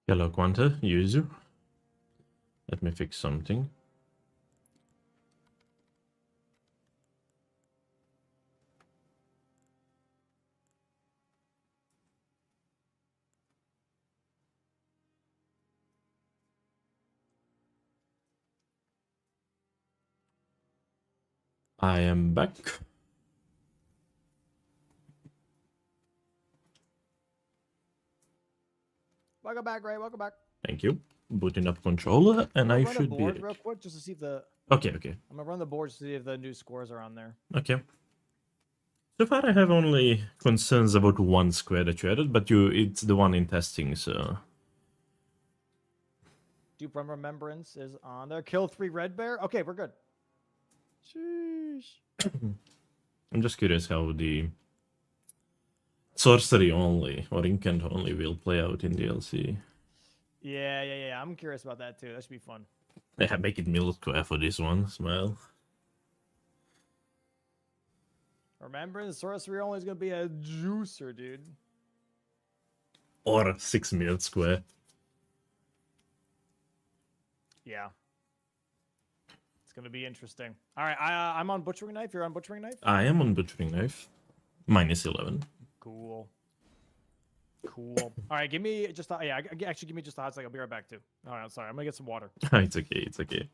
Hello, Quanta, user. Let me fix something. I am back. Welcome back, Ray. Welcome back. Thank you. Booting up controller, and I run should the be board ready. real quick just to see if the. Okay. I'm gonna run the board to see if the new scores are on there. Okay. So far, I have only concerns about one square that you added, but it's the one in testing, so. Dupe from Remembrance is on there. Kill 3 Red Bear. Okay, we're good. Sheesh. I'm just curious how the sorcery only or incant only will play out in DLC. Yeah. I'm curious about that too. That should be fun. Yeah, make it middle square for this one, smile. Remembrance sorcery only is gonna be a juicer, dude. Or 6 middle square. Yeah. It's gonna be interesting. All right, I'm on Butchering Knife. You're on Butchering Knife. I am on Butchering Knife. -11. Cool. All right, give me just actually give me just a hot second. I'll be right back too. All right, I'm sorry. I'm gonna get some water. It's okay. It's okay.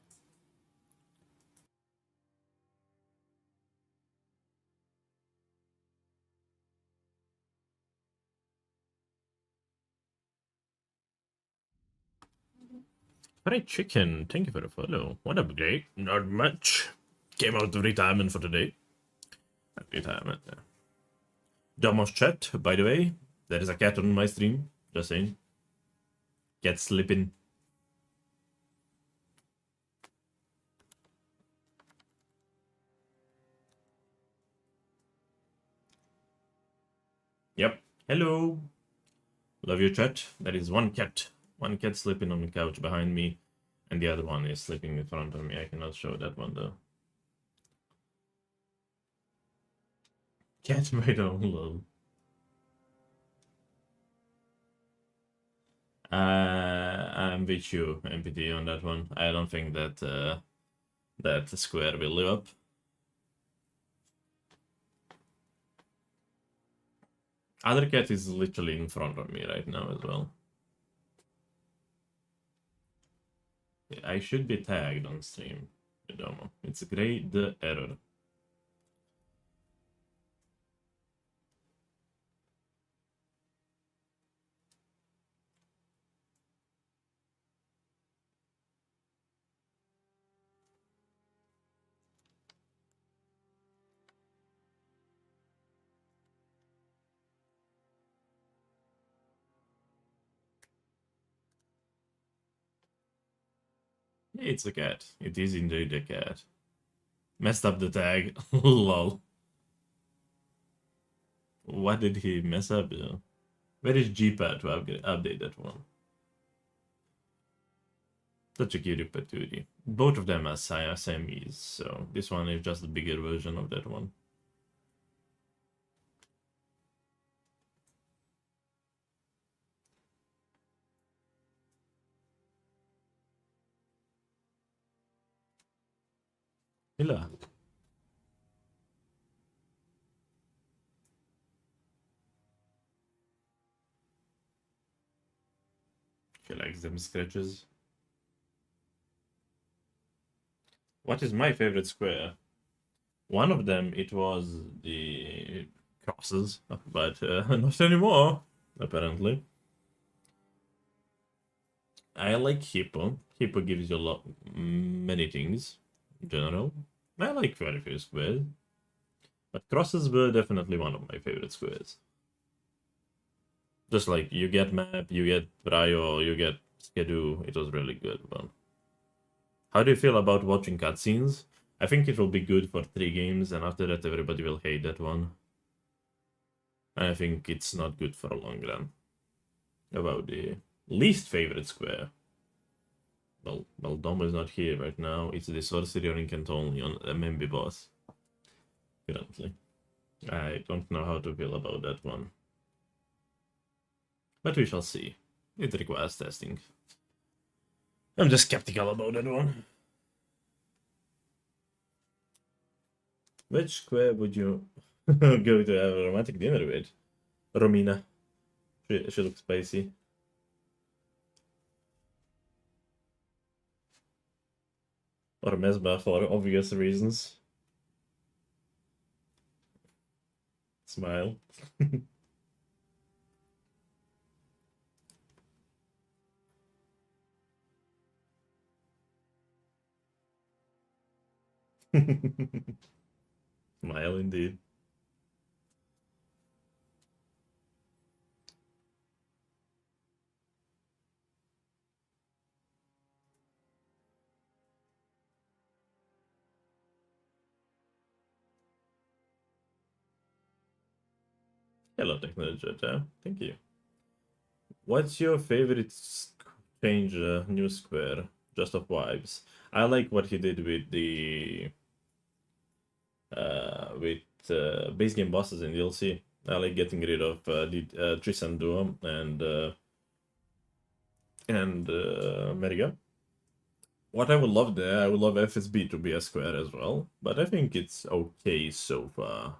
Fried chicken, thank you for the follow. What up, great? Not much. Came out of retirement for today. Retirement, yeah. Domos chat, by the way. There is a cat on my stream. Just saying. Cat slipping. Yep. Hello. Love your chat. There is one cat. One cat sleeping on the couch behind me. And the other one is sleeping in front of me. I cannot show that one though. Cat made own lol. I'm with you, MPT, on that one. I don't think that that square will live up. Other cat is literally in front of me right now as well. I should be tagged on stream. It's great the error. It's a cat. It is indeed a cat. Messed up the tag. Lol. What did he mess up? Where is Gpad to update that one? Such a cutie patootie. Both of them are Siamese, so this one is just a bigger version of that one. Hilla. She likes them scratches. What is my favorite square? One of them, it was the crosses, but not anymore, apparently. I like Hippo. Hippo gives you many things, in general. I like very few squares. But crosses were definitely one of my favorite squares. Just like, you get map, you get Brayo, you get Skidoo, it was really good one. How do you feel about watching cutscenes? I think it will be good for 3 games, and after that everybody will hate that one. And I think it's not good for a long run. About the least favorite square. Well, Dom is not here right now. It's the Sorcery or Incant only on MMB boss. Currently. I don't know how to feel about that one. But we shall see. It requires testing. I'm just skeptical about that one. Which square would you go to have a romantic dinner with? Romina. She looks spicy. Or Mesba for obvious reasons. Smile. Smile indeed. Hello, technology. Thank you. What's your favorite change new square? Just of vibes. I like what he did with the base game bosses in DLC. I like getting rid of the Tristan Duo and Meriga. What I would love there, I would love FSB to be a square as well, but I think it's okay so far.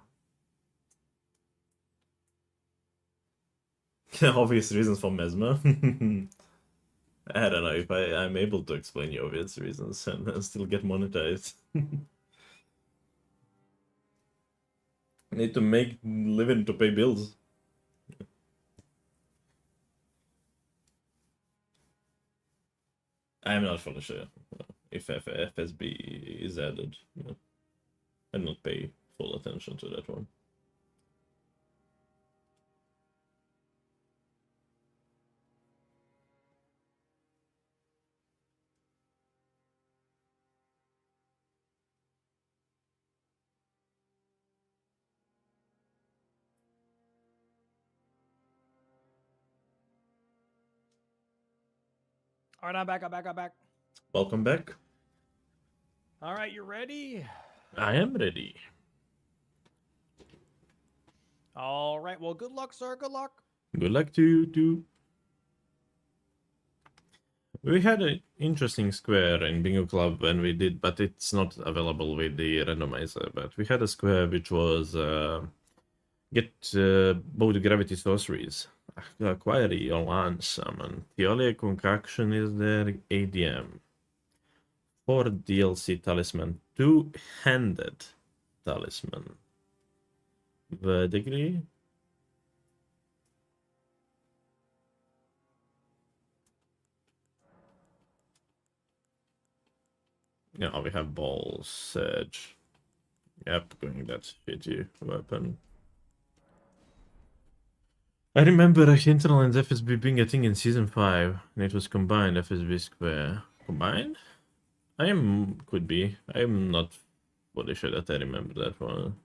Obvious reasons for Mesmer. I don't know if I'm able to explain the obvious reasons and still get monetized. Need to make living to pay bills. I'm not fully sure if FSB is added. I not pay full attention to that one. All right, I'm back. Welcome back. All right, you ready? I am ready. All right, well, good luck, sir. Good luck. Good luck to you too. We had an interesting square in Bingo Club when we did, but it's not available with the randomizer. But we had a square which was get both gravity sorceries, acquire Yolan summon, Theolia Concoction is there, ADM, 4 DLC talisman, 2-handed talisman, Verdigris. Yeah, we have Ball, Surge. Yep, going that shitty weapon. I remember Hinterland's FSB being a thing in Season 5, and it was combined FSB Square. Combined? Could be. I'm not fully sure that I remember that one.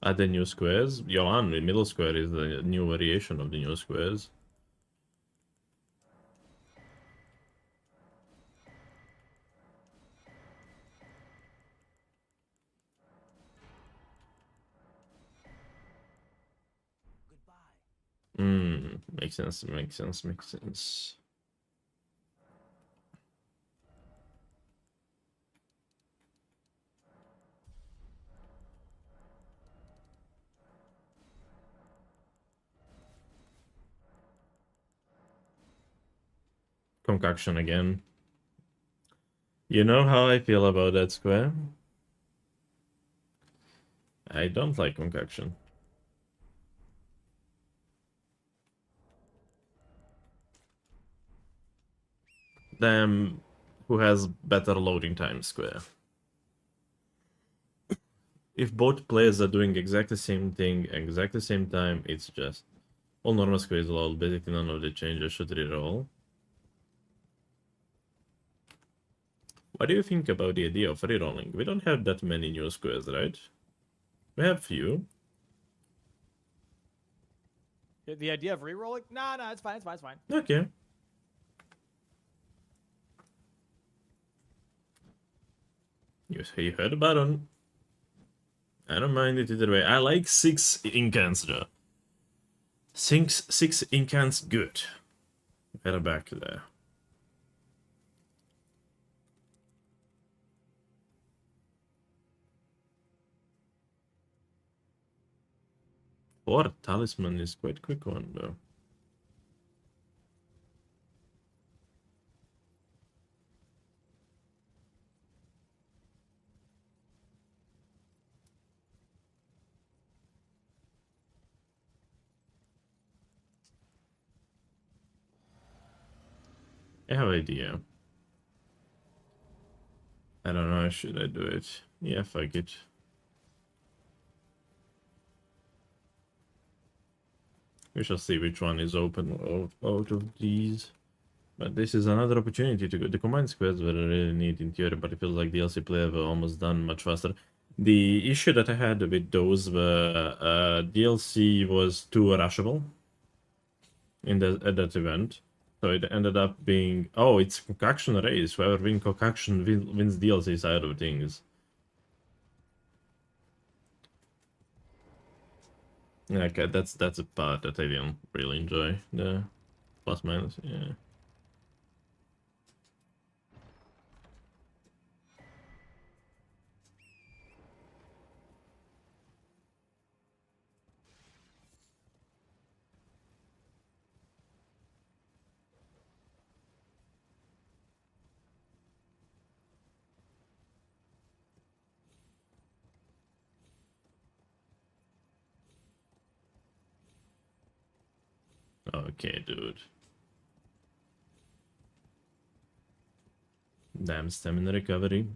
Are the new squares? Yolan, the middle square is the new variation of the new squares. Makes sense. Concoction again. You know how I feel about that square? I don't like concoction. Damn, who has better loading time square? If both players are doing exactly the same thing, exactly the same time, it's just all normal squares lol. Basically, none of the changes should reroll. What do you think about the idea of rerolling? We don't have that many new squares, right? We have few. The idea of re-rolling? No, it's fine. Okay. You heard the button. I don't mind it either way. I like 6 incants though. 6 incants, good. Better back there. Or talisman is quite quick one though. I have an idea. I don't know, should I do it? Yeah, fuck it. We shall see which one is open out of these. But this is another opportunity to go. The combined squads were really neat in theory, but it feels like DLC play were almost done much faster. The issue that I had with those were DLC was too rushable at that event. So it ended up being, oh, it's concoction race. Whoever wins concoction wins DLC side of things. Okay, that's a part that I didn't really enjoy. The plus minus, yeah. Okay, dude. Damn stamina recovery.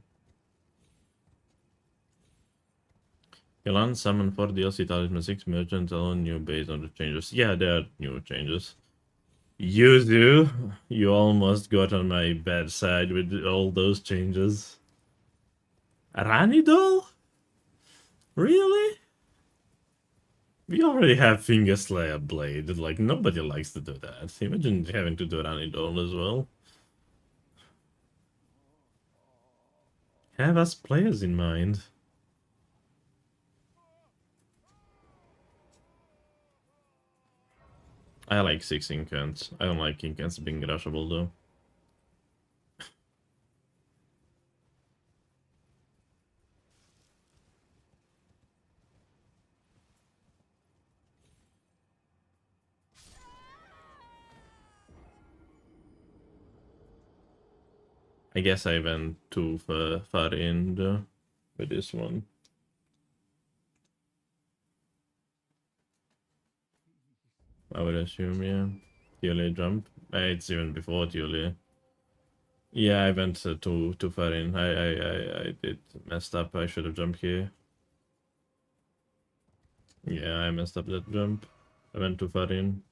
Elan summon 4 DLC talisman 6 merchants alone new based on the changes. Yeah, there are new changes. You do. You almost got on my bad side with all those changes. Rani doll? Really? We already have Finger Slayer Blade. Like, nobody likes to do that. Imagine having to do Rani doll as well. Have us players in mind. I like 6 incants. I don't like incants being rushable though. I guess I went too far in though with this one. I would assume, yeah. Tiole jump. It's even before Tiole. Yeah, I went too far in. I did messed up. I should have jumped here. Yeah, I messed up that jump. I went too far in.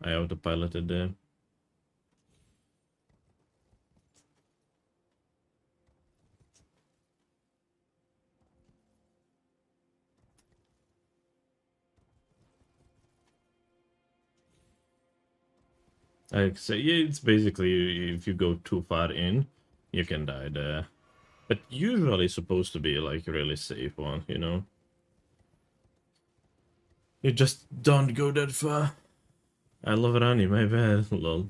I autopiloted there. I'd say, yeah, it's basically if you go too far in, you can die there. But usually it's supposed to be like a really safe one, you know? You just don't go that far. I love Rani, my bad, lol.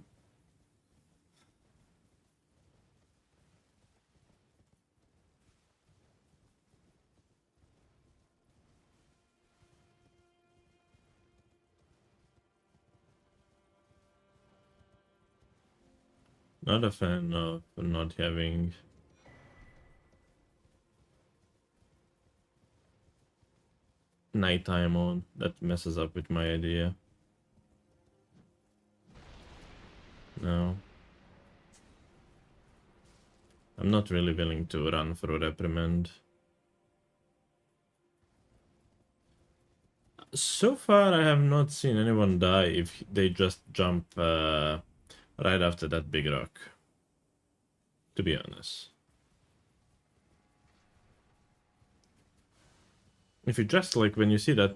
Not a fan of not having nighttime on. That messes up with my idea. No. I'm not really willing to run for a reprimand. So far, I have not seen anyone die if they just jump right after that big rock. To be honest. If you just like when you see that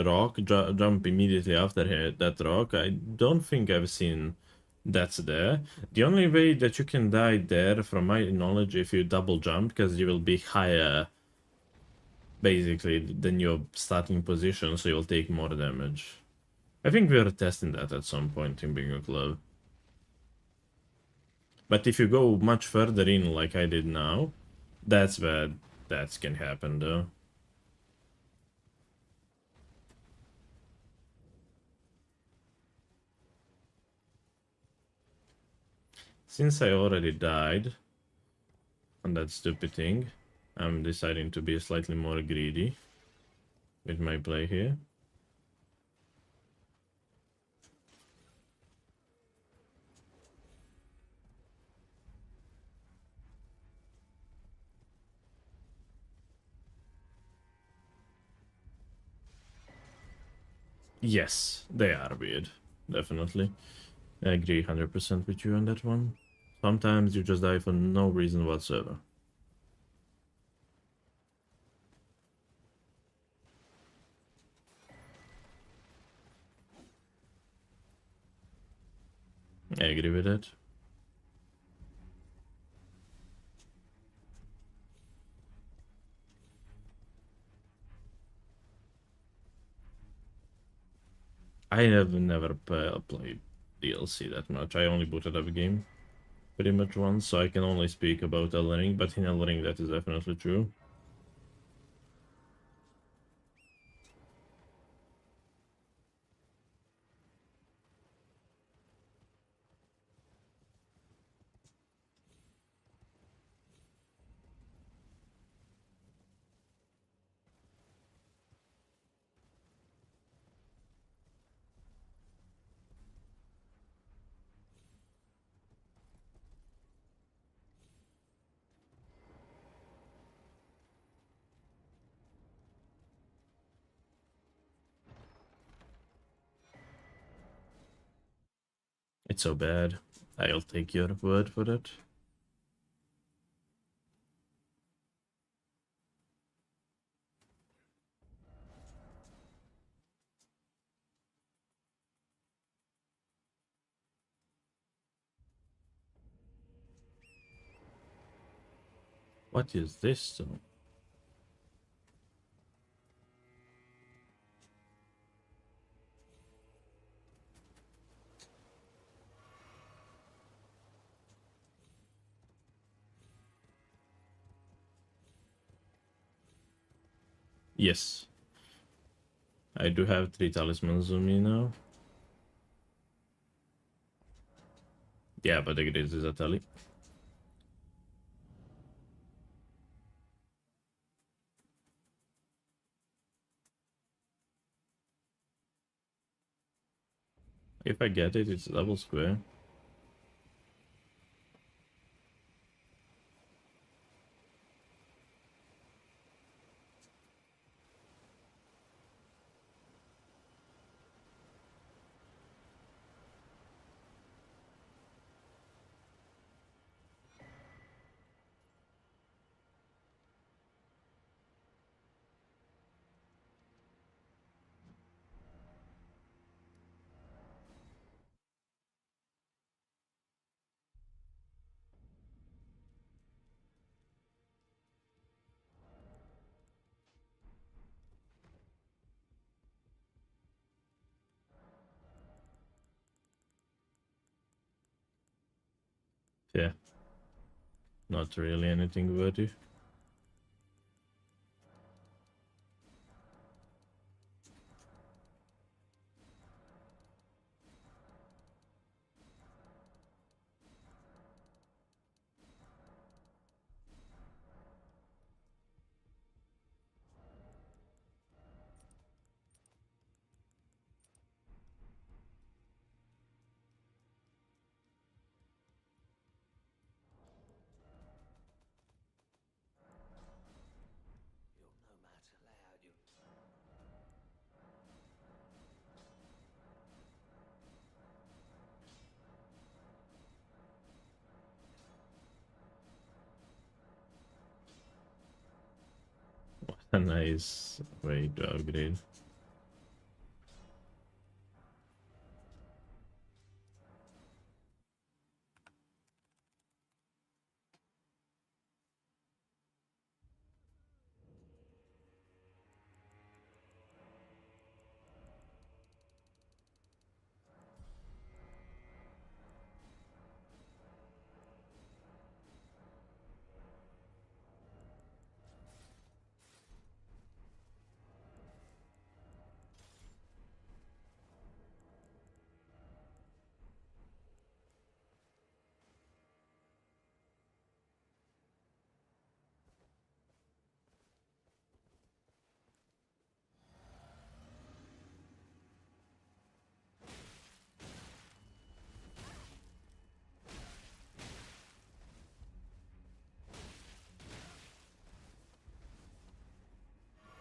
rock jump immediately after that rock, I don't think I've seen that's there. The only way that you can die there, from my knowledge, if you double jump, because you will be higher basically than your starting position, so you'll take more damage. I think we are testing that at some point in Bingo Club. But if you go much further in, like I did now, that's where that can happen, though. Since I already died on that stupid thing, I'm deciding to be slightly more greedy with my play here. Yes, they are weird. Definitely. I agree 100% with you on that one. Sometimes you just die for no reason whatsoever. I agree with that. I have never played DLC that much. I only booted up a game pretty much once, so I can only speak about Elden Ring, but in Elden Ring that is definitely true. It's so bad. I'll take your word for it. What is this though? Yes. I do have 3 talismans on me now. Yeah, but the grid is a tally. If I get it, it's double square. Yeah. Not really anything worthy. What a nice way to upgrade.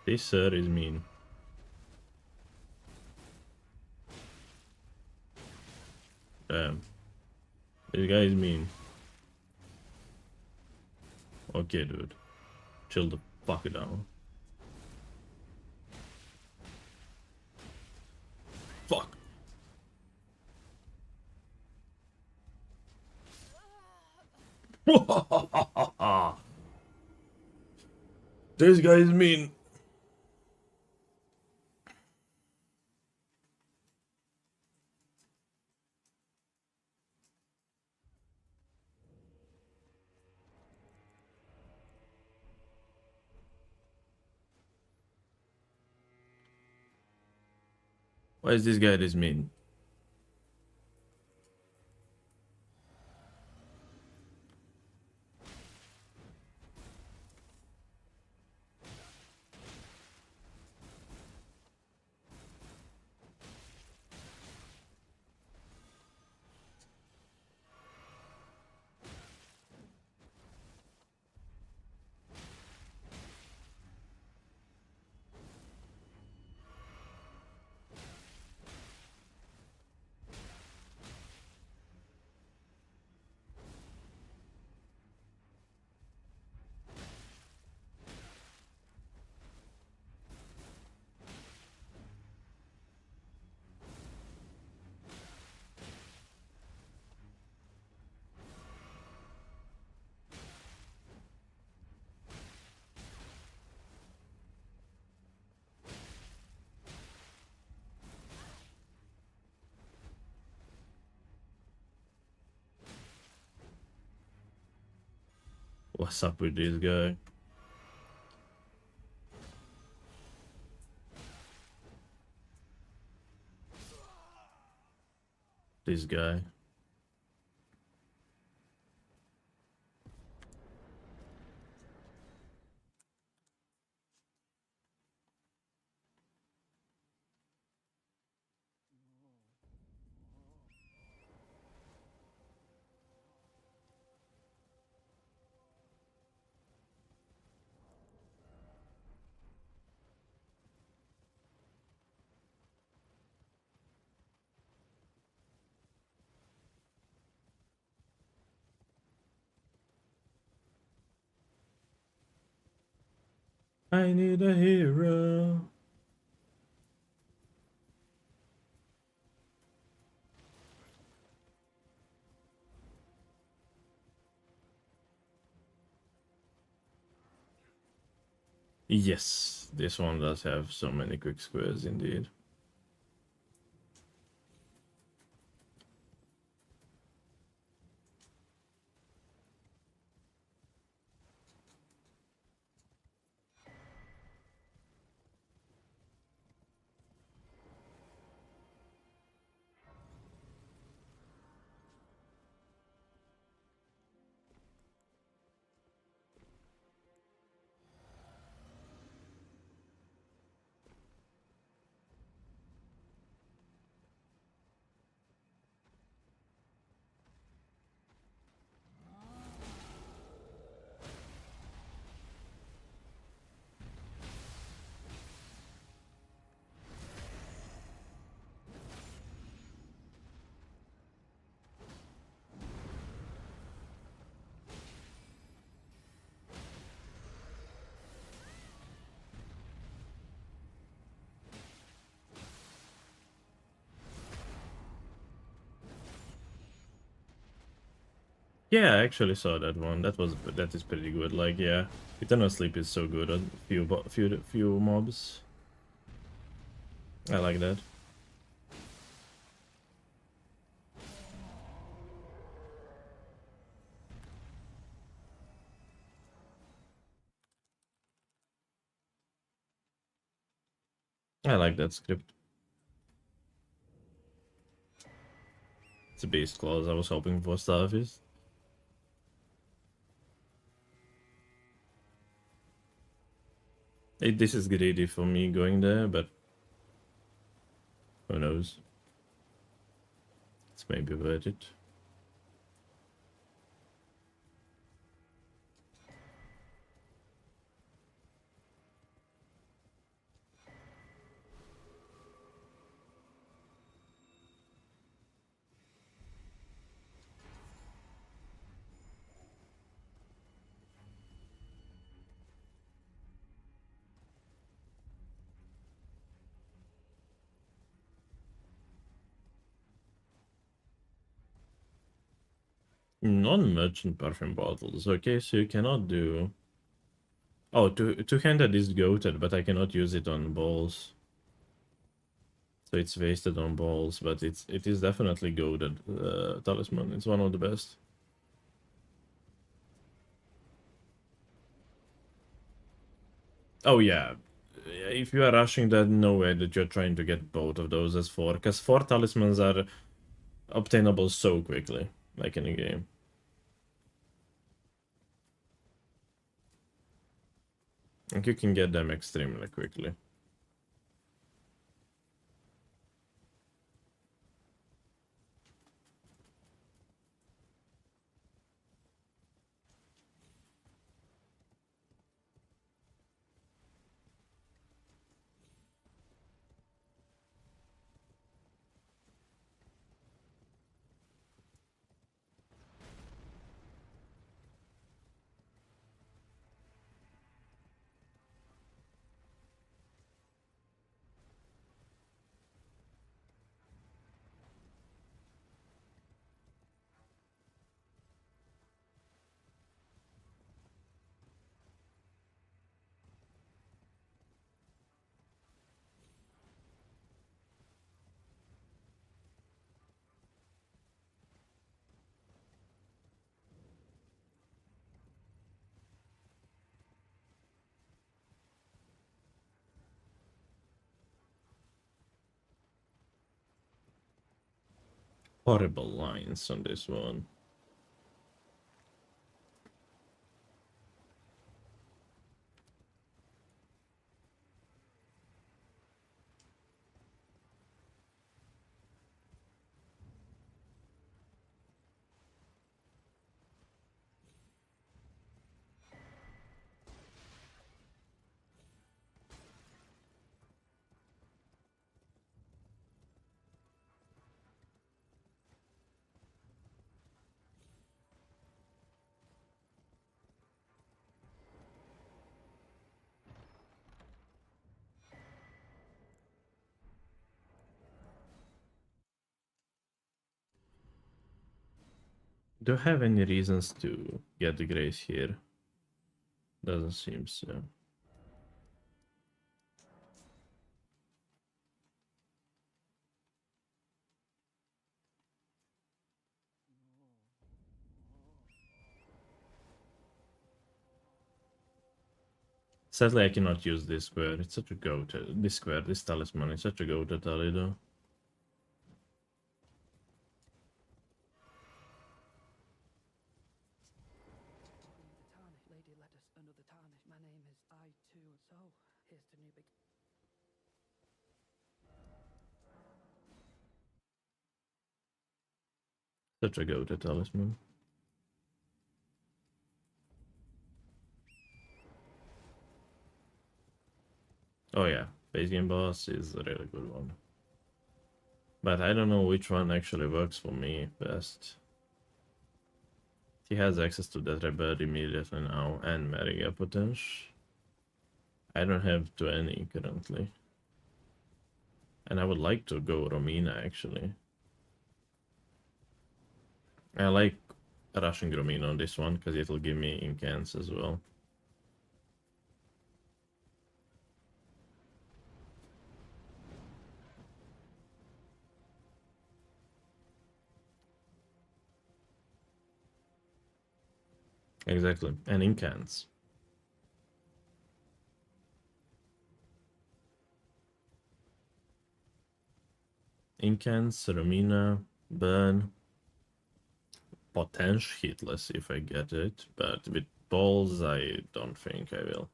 This sir is mean. Damn. This guy is mean. Okay, dude. Chill the fuck down. Fuck. This guy is mean. Why is this guy this mean? What's up with this guy? This guy. I need a hero. Yes, this one does have so many quick squares indeed. Yeah, I actually saw that one. That is pretty good. Like, yeah, Eternal Sleep is so good on few mobs. I like that. I like that script. It's a beast clause. I was hoping for Starfish. This is greedy for me going there, but who knows? It's maybe worth it. Non-merchant perfume bottles. Okay, so you cannot do... Oh, two-handed is goated, but I cannot use it on balls. So it's wasted on balls, but it is definitely goated talisman. It's one of the best. Oh yeah. If you are rushing that, no way that you're trying to get both of those as 4, because 4 talismans are obtainable so quickly, like in a game. Like you can get them extremely quickly. Horrible lines on this one. Do I have any reasons to get the grace here? Doesn't seem so. Sadly, I cannot use this square. It's such a goat. This square, this talisman is such a goat tally though. Such a goat talisman. Oh yeah, base game boss is a really good one. But I don't know which one actually works for me best. He has access to that rebel immediately now and Mariga potential. I don't have 20 currently. And I would like to go Romina actually. I like rushing Romina on this one because it'll give me incants as well. Exactly, and incants. Incants, Romina, burn. Potential hitless if I get it, but with balls I don't think I will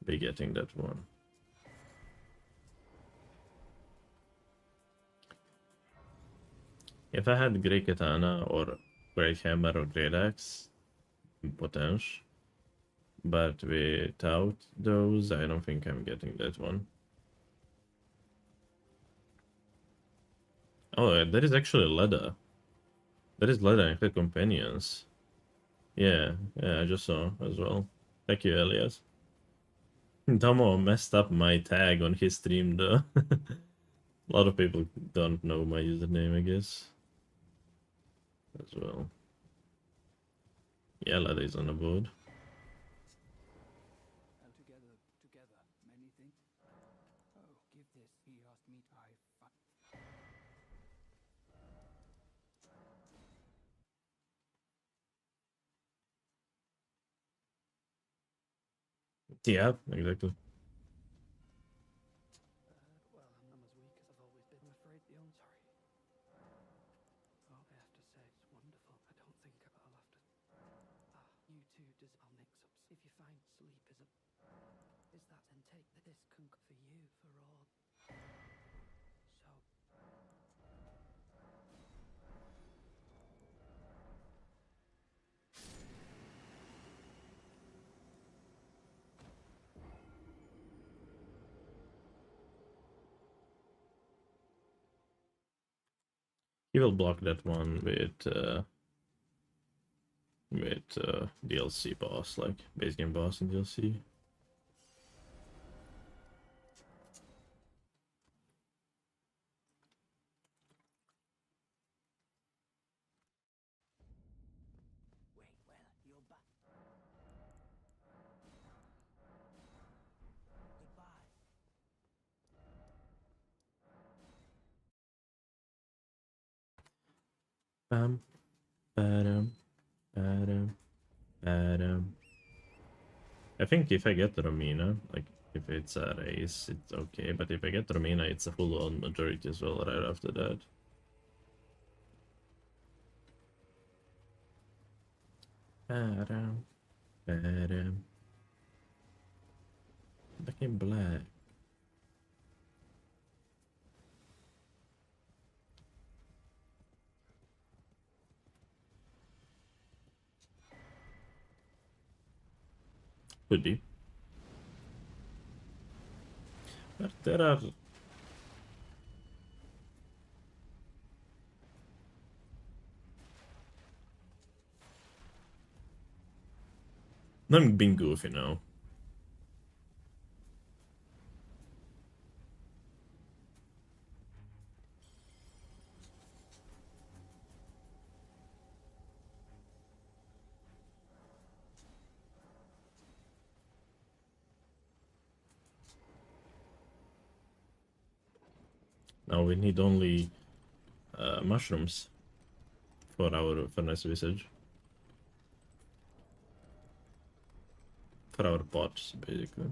be getting that one. If I had Great Katana or Great Hammer or Great Axe, potential. But without those, I don't think I'm getting that one. Oh, there is actually leather. There is leather in her companions. Yeah, I just saw as well. Thank you, Elias. Tomo messed up my tag on his stream though. A lot of people don't know my username, I guess. As well. Yeah, ladder is on the board. Together, many things. Oh, give this. He asked me. Yeah, exactly. Well, I'm as weak as I've always been. I'm afraid the only sorry. All I have to say is wonderful. I don't think I'll have to. You two just I'll mix up. If you find sleep is that and take this conk for you for all. So He will block that one with DLC boss, like base game boss and DLC. wait, well, you're back. Goodbye. Bam, badam, badam, badam. I think if I get Romina, like if it's a race, it's okay. But if I get Romina, it's a full-on majority as well right after that. Badam, badam. Back in black. Could be. But there are... I'm being goofy now. Now we need only mushrooms for our furnace visage. For our pots, basically.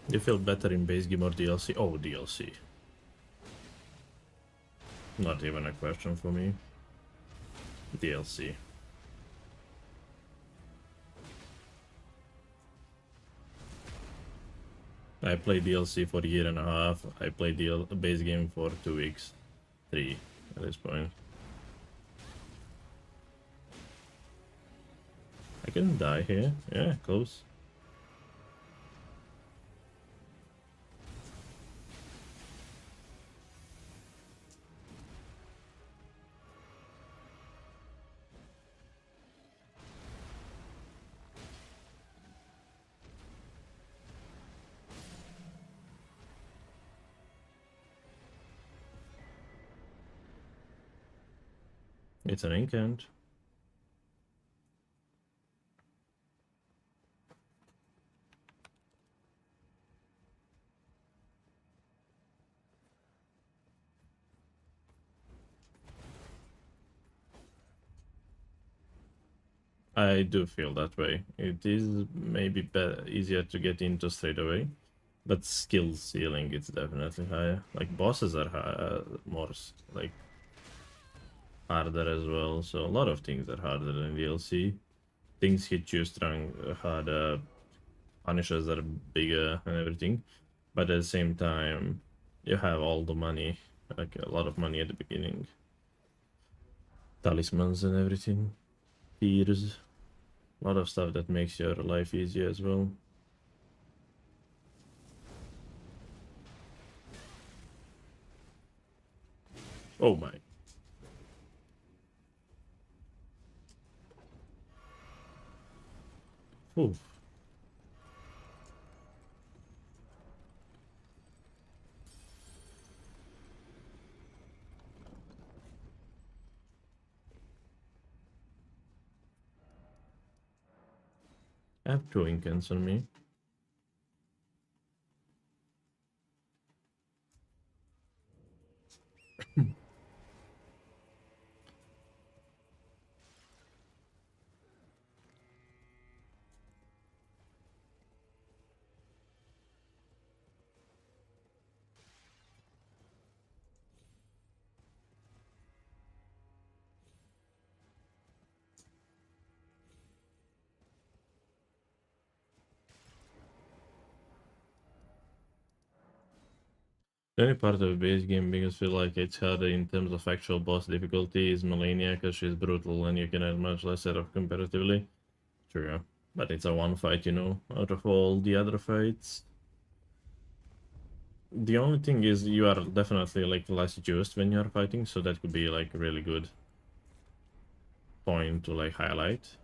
You feel better in base game or DLC? Oh, DLC. Not even a question for me. DLC. I played DLC for a year and a half. I played the base game for 2 weeks. 3 at this point. I can die here. Yeah, close. It's an incant. I do feel that way. It is maybe easier to get into straight away, but skill ceiling it's definitely higher. Like bosses are more like harder as well. So a lot of things are harder than DLC. Things hit you strong harder. Punishers are bigger and everything, but at the same time, you have all the money, like a lot of money at the beginning. Talismans and everything, tears, a lot of stuff that makes your life easier as well. Oh my. Oof. I have two incants on me. The only part of the base game because I feel like it's harder in terms of actual boss difficulty is Melania because she's brutal and you can add much less of comparatively. True. But it's a one fight, you know, out of all the other fights. The only thing is you are definitely like less juiced when you're fighting, so that could be like a really good point to like highlight.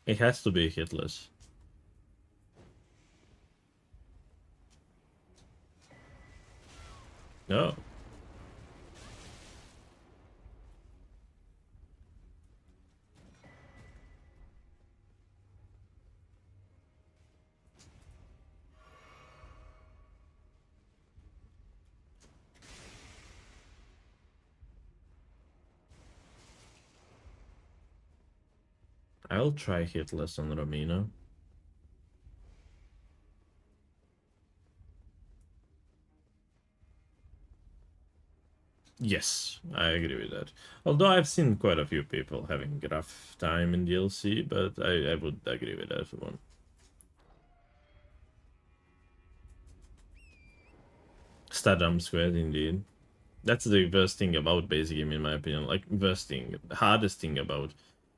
It has to be hitless. No. I'll try hitless on Romina. Yes, I agree with that. Although I've seen quite a few people having rough time in DLC, but I would agree with that one. Stardom Squad, indeed. That's the worst thing about base game, in my opinion. Like, worst thing, the hardest thing about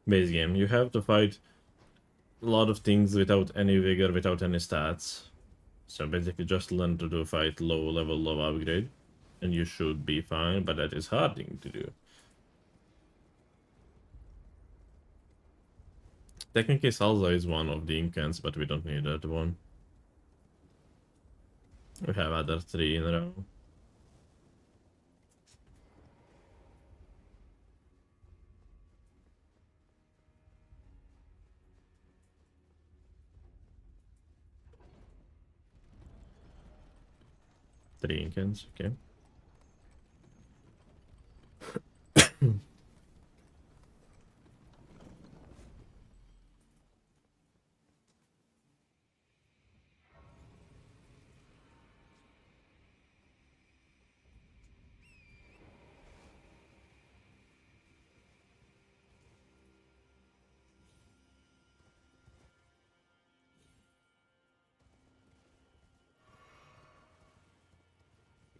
base game. You have to fight a lot of things without any vigor, without any stats. So basically just learn to do fight low level, low upgrade. And you should be fine, but that is hard thing to do. Technically Salsa is one of the incants, but we don't need that one. We have other three in a row. Three incants, okay.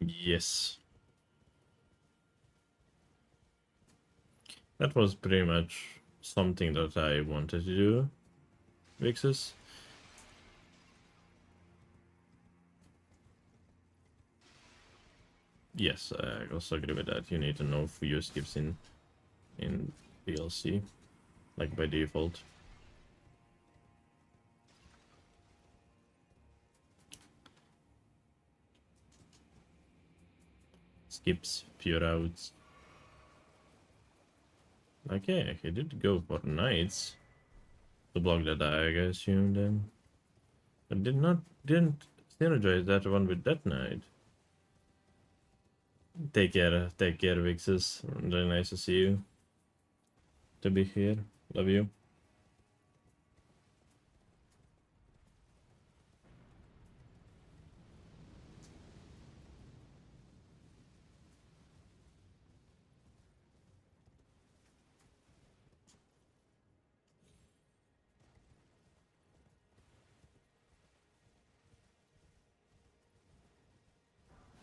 Yes. That was pretty much something that I wanted to do, Vixus. Yes, I also agree with that. You need to know for your skips in DLC, like by default. Skips, few routes. Okay, he did go for knights to block the diag, I assume then. But didn't synergize that one with that knight. Take care, Vixus. Really nice to see you. To be here. Love you.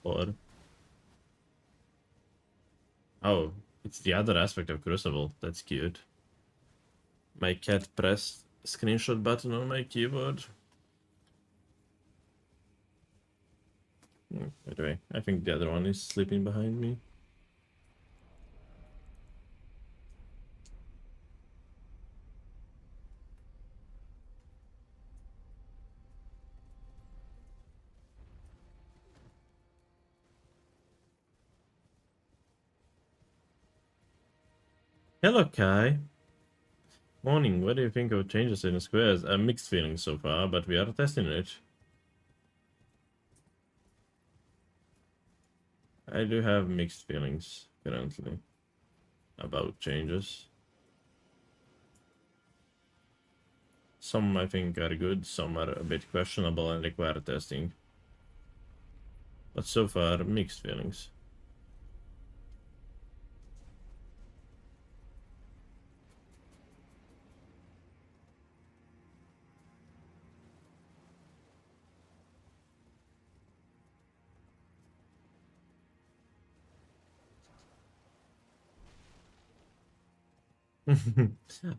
Or oh, it's the other aspect of Crucible. That's cute. My cat pressed screenshot button on my keyboard. Anyway, I think the other one is sleeping behind me. Hello, Kai. Morning. What do you think of changes in the squares? Mixed feelings so far, but we are testing it. I do have mixed feelings currently about changes. Some I think are good, some are a bit questionable and require testing. But so far, mixed feelings.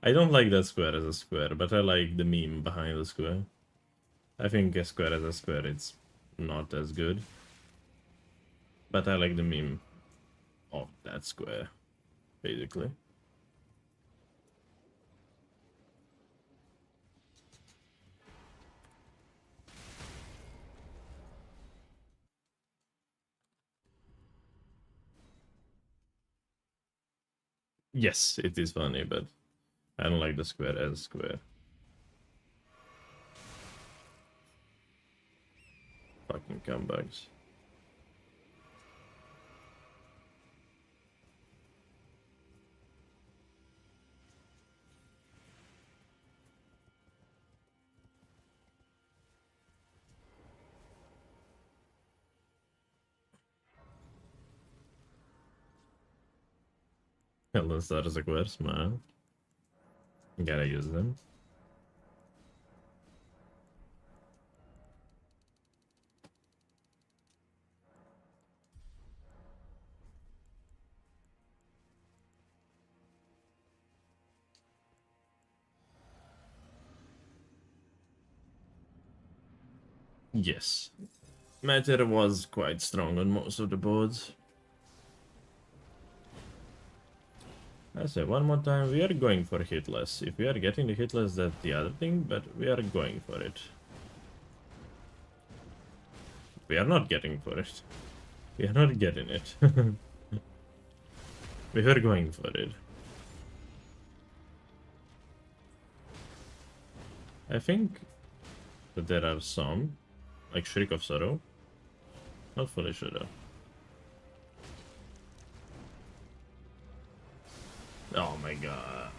I don't like that square as a square, but I like the meme behind the square. I think a square as a square, it's not as good. But I like the meme of that square, basically. Yes, it is funny, but I don't like the square as a square. Fucking comebacks. Hello, stars square, smile. Gotta use them. Yes. Matter was quite strong on most of the boards. I say one more time, we are going for hitless. If we are getting the hitless, that's the other thing, but we are going for it. We are not getting for it. We are not getting it. We are going for it. I think that there are some, like Shriek of Sorrow. Not fully sure though. Oh my god.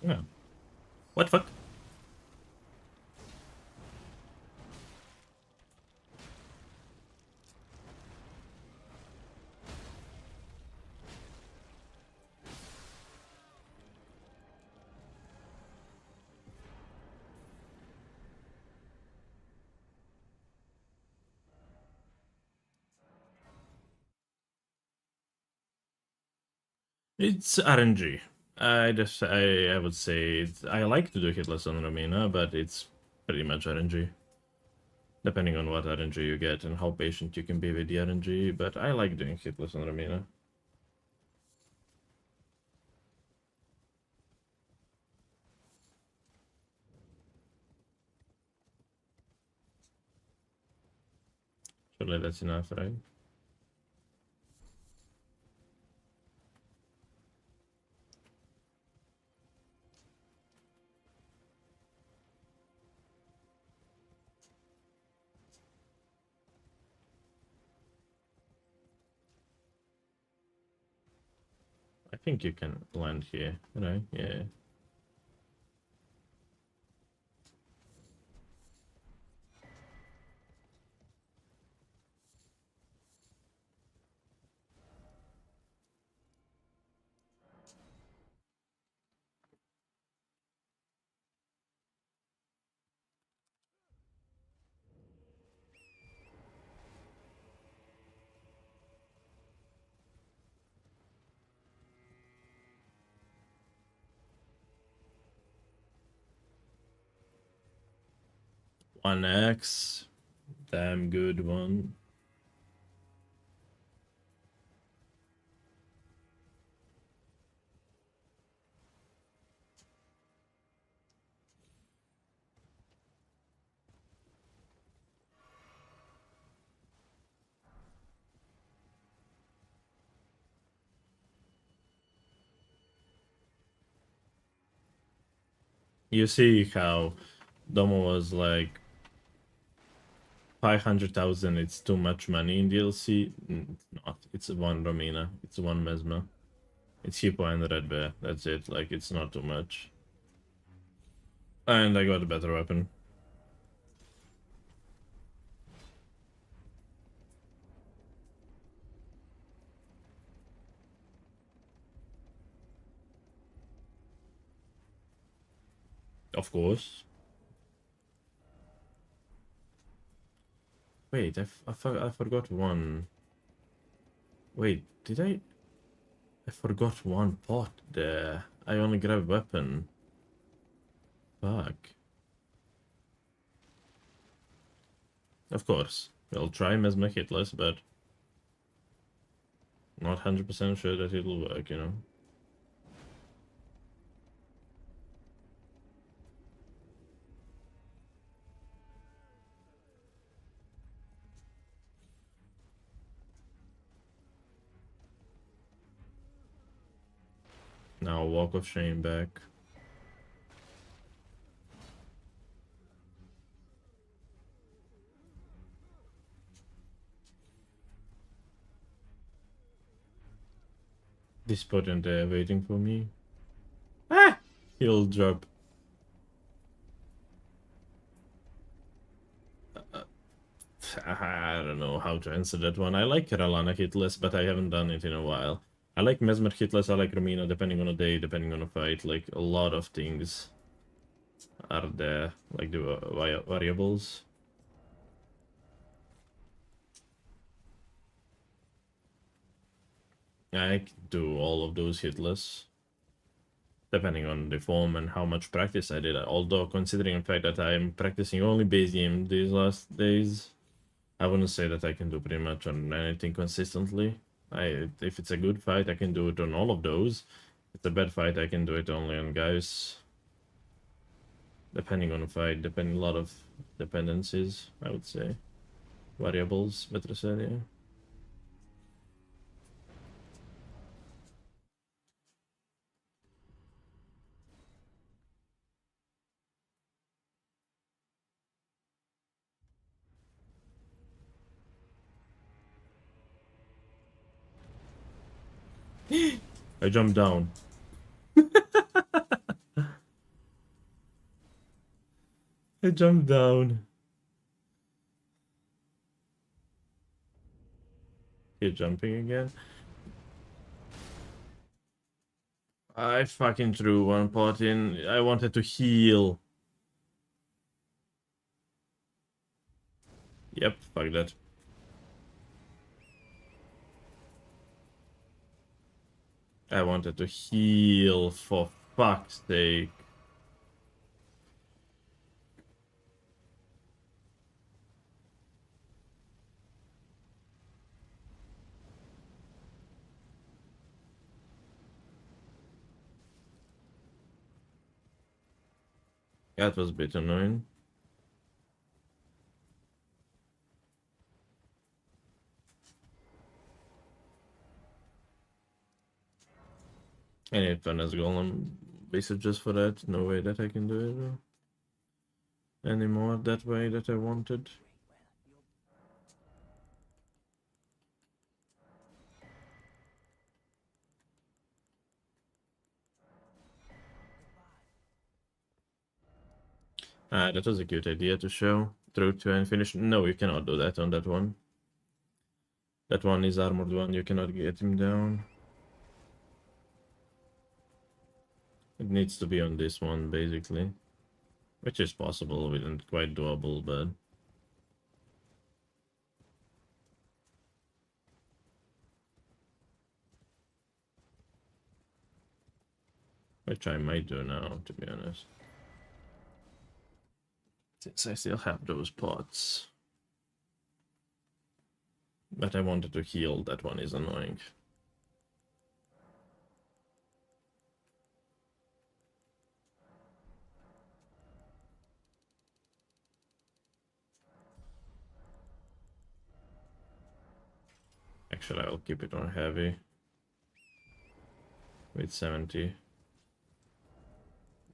Yeah. What fuck? It's RNG. I would say I like to do hitless on Romina, but it's pretty much RNG. Depending on what RNG you get and how patient you can be with the RNG, but I like doing hitless on Romina. Surely that's enough, right? I think you can land here, right? Yeah. One X, damn good one. You see how Domo was like 500,000. It's too much money in DLC. It's not. It's one Romina. It's one Mesma. It's Hippo and Red Bear. That's it. Like, it's not too much. And I got a better weapon. Of course. Wait, I forgot one. Wait, did I? I forgot one pot there. I only grabbed weapon. Fuck. Of course. We'll try Mesma hitless, but not 100% sure that it'll work, you know? Now walk of shame back. This potent there waiting for me. Ah! He'll drop. I don't know how to answer that one. I like Karalana hitless, but I haven't done it in a while. I like Mesmer hitless, I like Romina, depending on the day, depending on the fight. Like, a lot of things are there, like the variables. I can do all of those hitless, depending on the form and how much practice I did. Although, considering the fact that I'm practicing only base game these last days, I wouldn't say that I can do pretty much on anything consistently. If it's a good fight, I can do it on all of those. If it's a bad fight, I can do it only on guys. Depending on the fight, depending a lot of dependencies, I would say. Variables, better said, yeah. I jumped down. I jumped down. You're jumping again? I fucking threw one pot in. I wanted to heal. Yep, fuck that. I wanted to heal, for fuck's sake. That was a bit annoying. I need Finesse Golem basic just for that. No way that I can do it anymore that way that I wanted. Ah, that was a cute idea to show. Through to and finish. No, you cannot do that on that one. That one is armored one, you cannot get him down. It needs to be on this one, basically. Which is possible, isn't quite doable, but... Which I might do now, to be honest. Since I still have those pots. But I wanted to heal, that one is annoying. Actually, I'll keep it on heavy. With 70.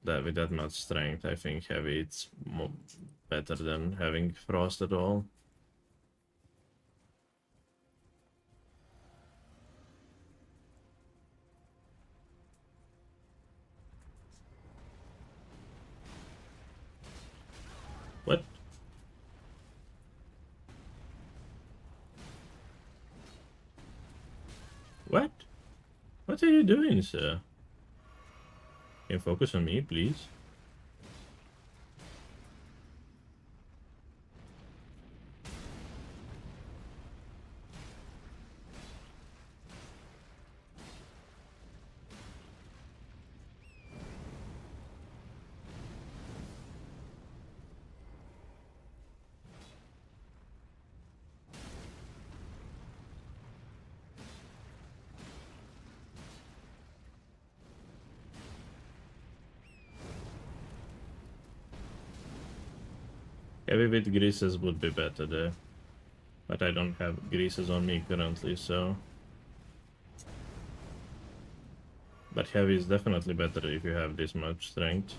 With that much strength, I think heavy it's better than having frost at all. What? What? What are you doing, sir? Can you focus on me, please? Heavy with greases would be better there. But I don't have greases on me currently, so... But heavy is definitely better if you have this much strength.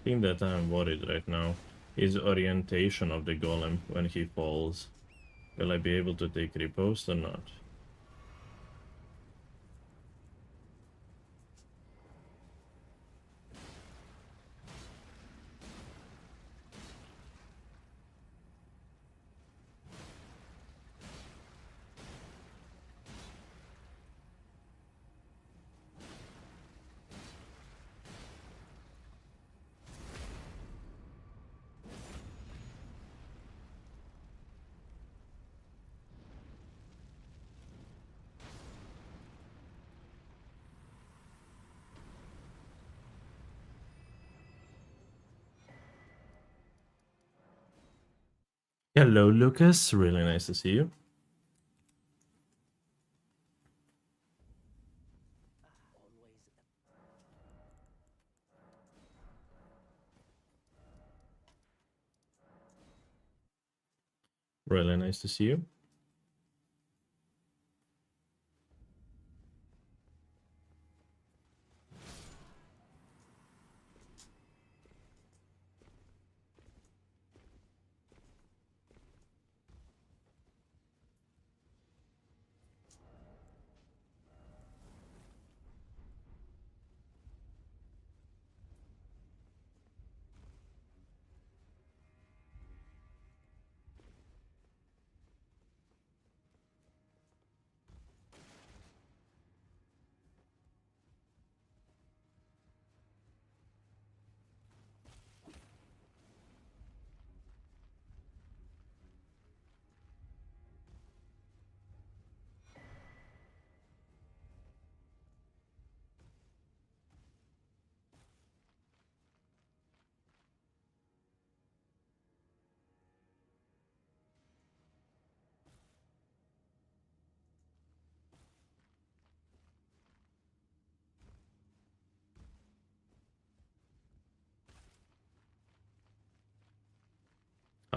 Thing that I'm worried right now is orientation of the golem when he falls. Will I be able to take riposte or not? Hello, Lucas. Really nice to see you. Really nice to see you.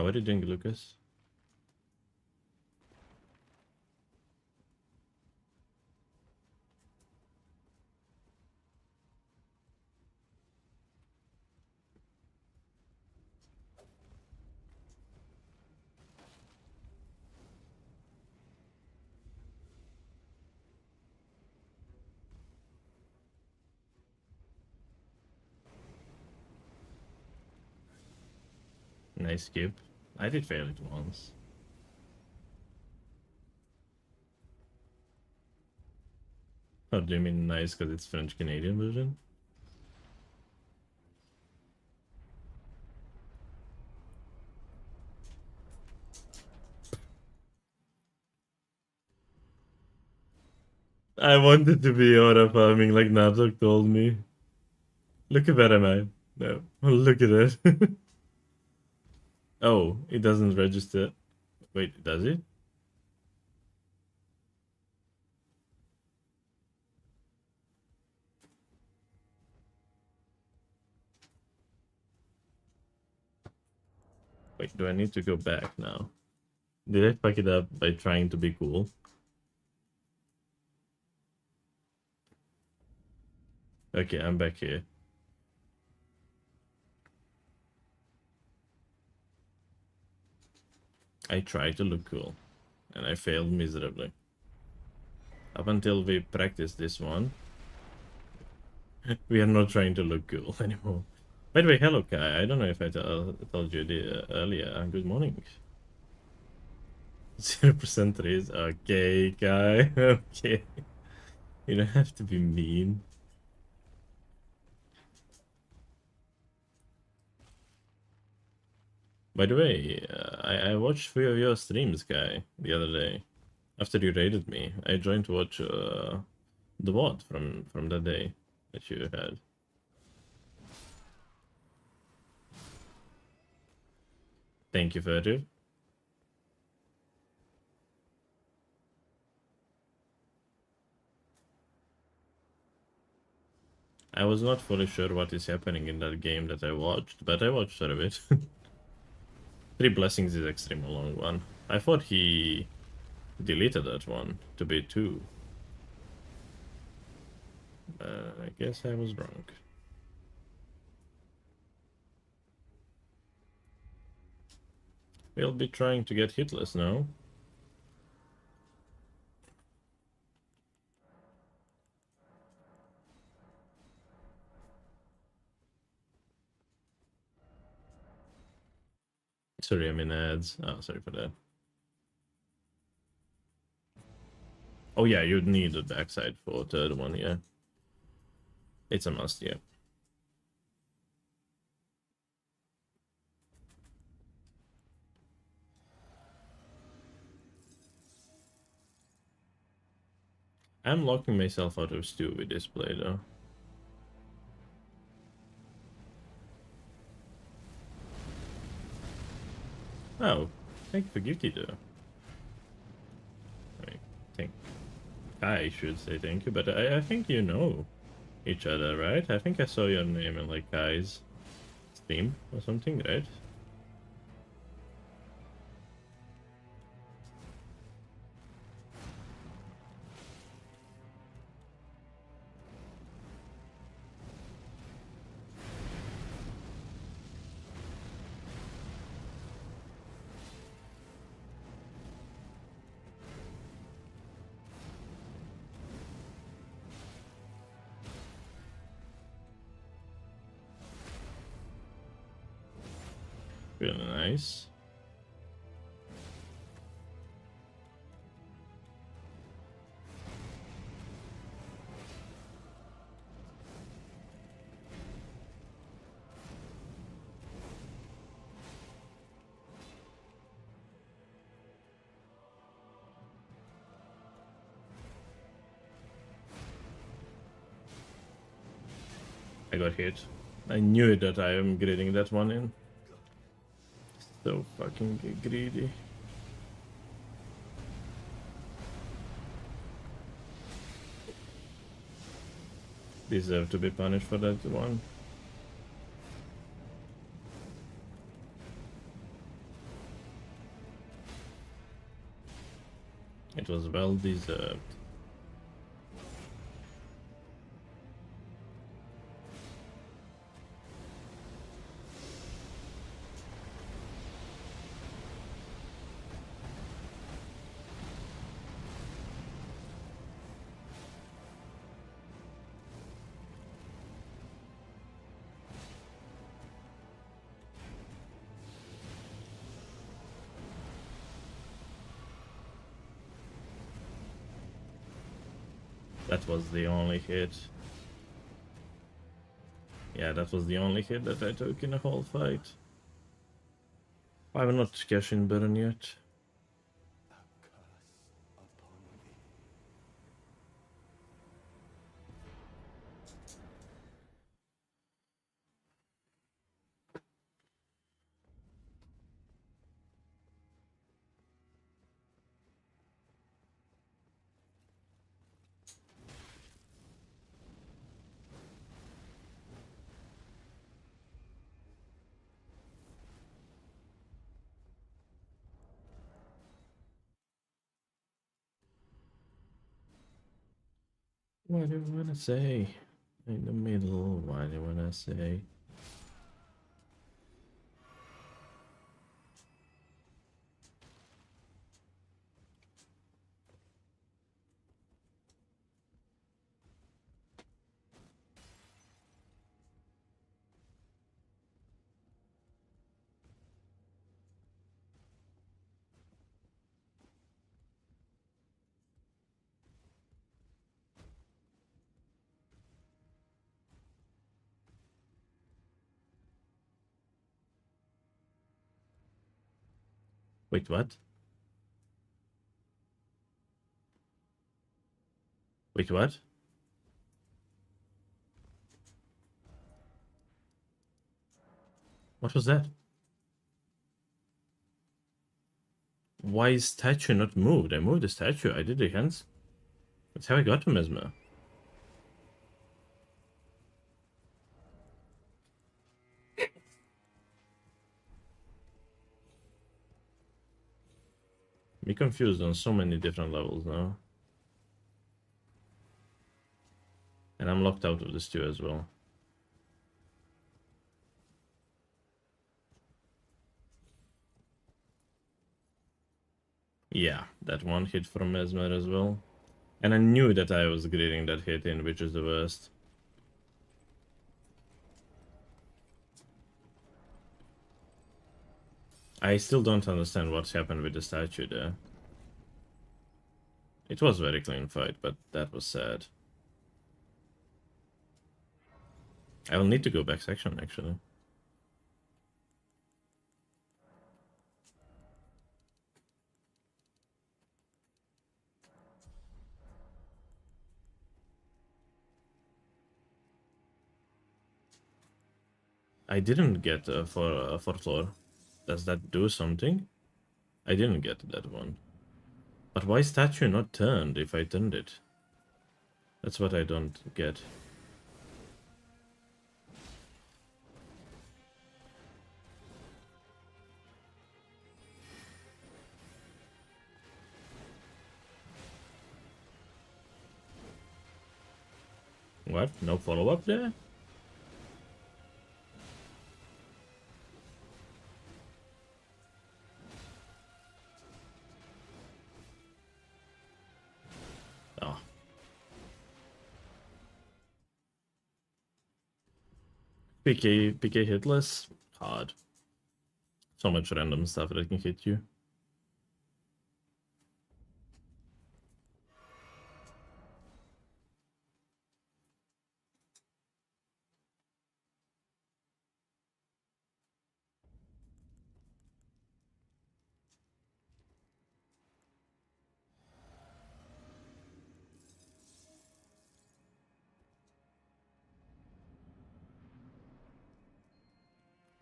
How are you doing, Lucas? Nice skip. I did fail it once. Oh, do you mean nice because it's French-Canadian version? I wanted to be aura farming like Natok told me. Look at where am I? No. Look at it. Oh, it doesn't register. Wait, does it? Wait, do I need to go back now? Did I fuck it up by trying to be cool? Okay, I'm back here. I tried to look cool, and I failed miserably. Up until we practice this one, we are not trying to look cool anymore. By the way, hello Kai. I don't know if I told you earlier. Good morning. 0% trees. Okay, Kai. Okay. You don't have to be mean. By the way, I watched 3 of your streams, Kai, the other day. After you raided me, I joined to watch the VOD from that day that you had. Thank you, Ferdu. I was not fully sure what is happening in that game that I watched, but I watched some of it. 3 Blessings is extremely long one. I thought he deleted that one to be 2. I guess I was wrong. We'll be trying to get hitless now. Sorry, I'm in ads. Oh, sorry for that. Oh yeah, you'd need the backside for third one, yeah. It's a must, yeah. I'm locking myself out of stew with this play though. Oh, thank you for gifty though. I think I should say thank you, but I think you know each other, right? I think I saw your name in like Kai's stream or something, right? Really nice. I got hit. I knew that I am gridding that one in. So fucking greedy. Deserve to be punished for that one. It was well deserved. That was the only hit. Yeah, that was the only hit that I took in the whole fight. I'm not cashing burn yet. What do you wanna say? In the middle, what do you wanna say? Wait, what? Wait, what? What was that? Why is statue not moved? I moved the statue. I did the hands. That's how I got to Mesmer. Me confused on so many different levels now. And I'm locked out of this too as well. Yeah, that one hit from Mesmer as well. And I knew that I was greeting that hit in, which is the worst. I still don't understand what's happened with the statue there. It was a very clean fight, but that was sad. I will need to go back section, actually. I didn't get for floor. Does that do something? I didn't get that one. But why statue not turned if I turned it? That's what I don't get. What? No follow-up there? Oh. PK hitless? Hard. So much random stuff that can hit you.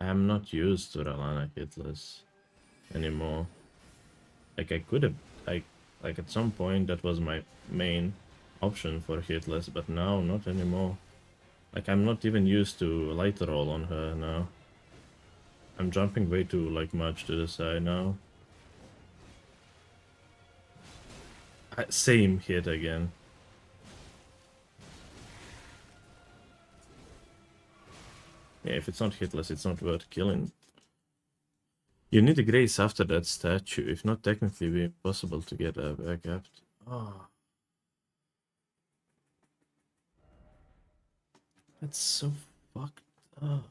I'm not used to Ralana hitless anymore. Like I could have, like at some point that was my main option for hitless, but now not anymore. Like I'm not even used to light roll on her now. I'm jumping way too like much to the side now. Same hit again. Yeah, if it's not hitless, it's not worth killing. You need a grace after that statue. If not, technically it would be impossible to get a back up. Oh. That's so fucked up.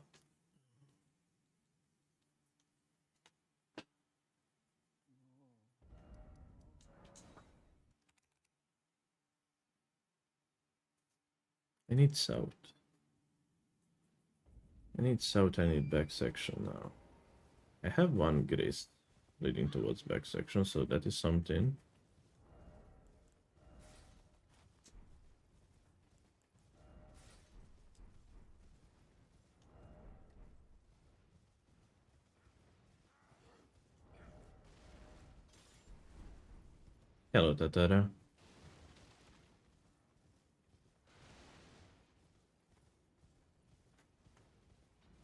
I need south. I need south, I need back section now. I have one grace leading towards back section, so that is something. Hello, Tatara.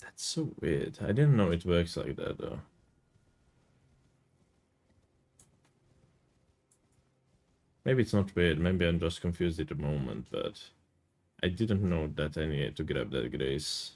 That's so weird. I didn't know it works like that, though. Maybe it's not weird. Maybe I'm just confused at the moment, but I didn't know that I needed to grab that grace.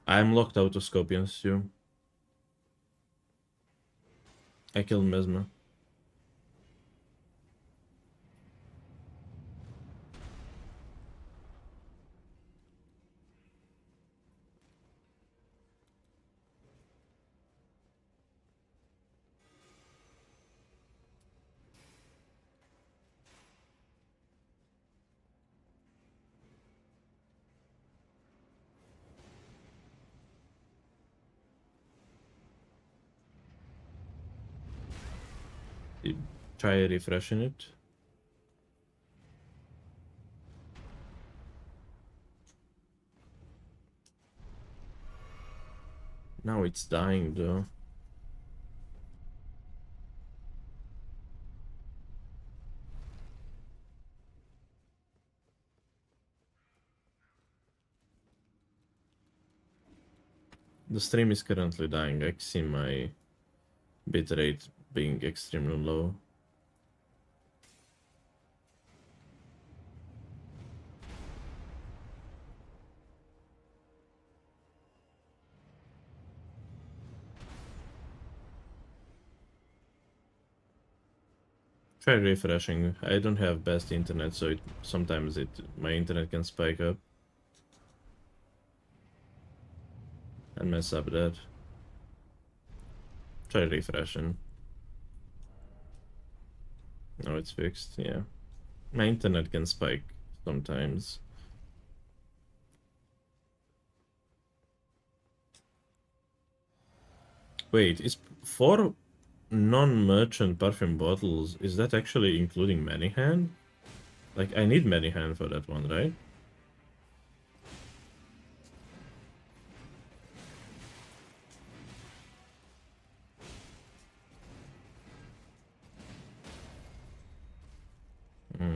I'm locked out of Scorpion's too. I killed Mesmer. Try refreshing it. Now it's dying though. The stream is currently dying. I see my bitrate being extremely low. Try refreshing. I don't have best internet, so sometimes my internet can spike up and mess up that. Try refreshing. No, it's fixed. Yeah, my internet can spike sometimes. Wait, is 4 non-merchant perfume bottles, is that actually including Many-Hand? Like, I need Many-Hand for that one, right? Hmm.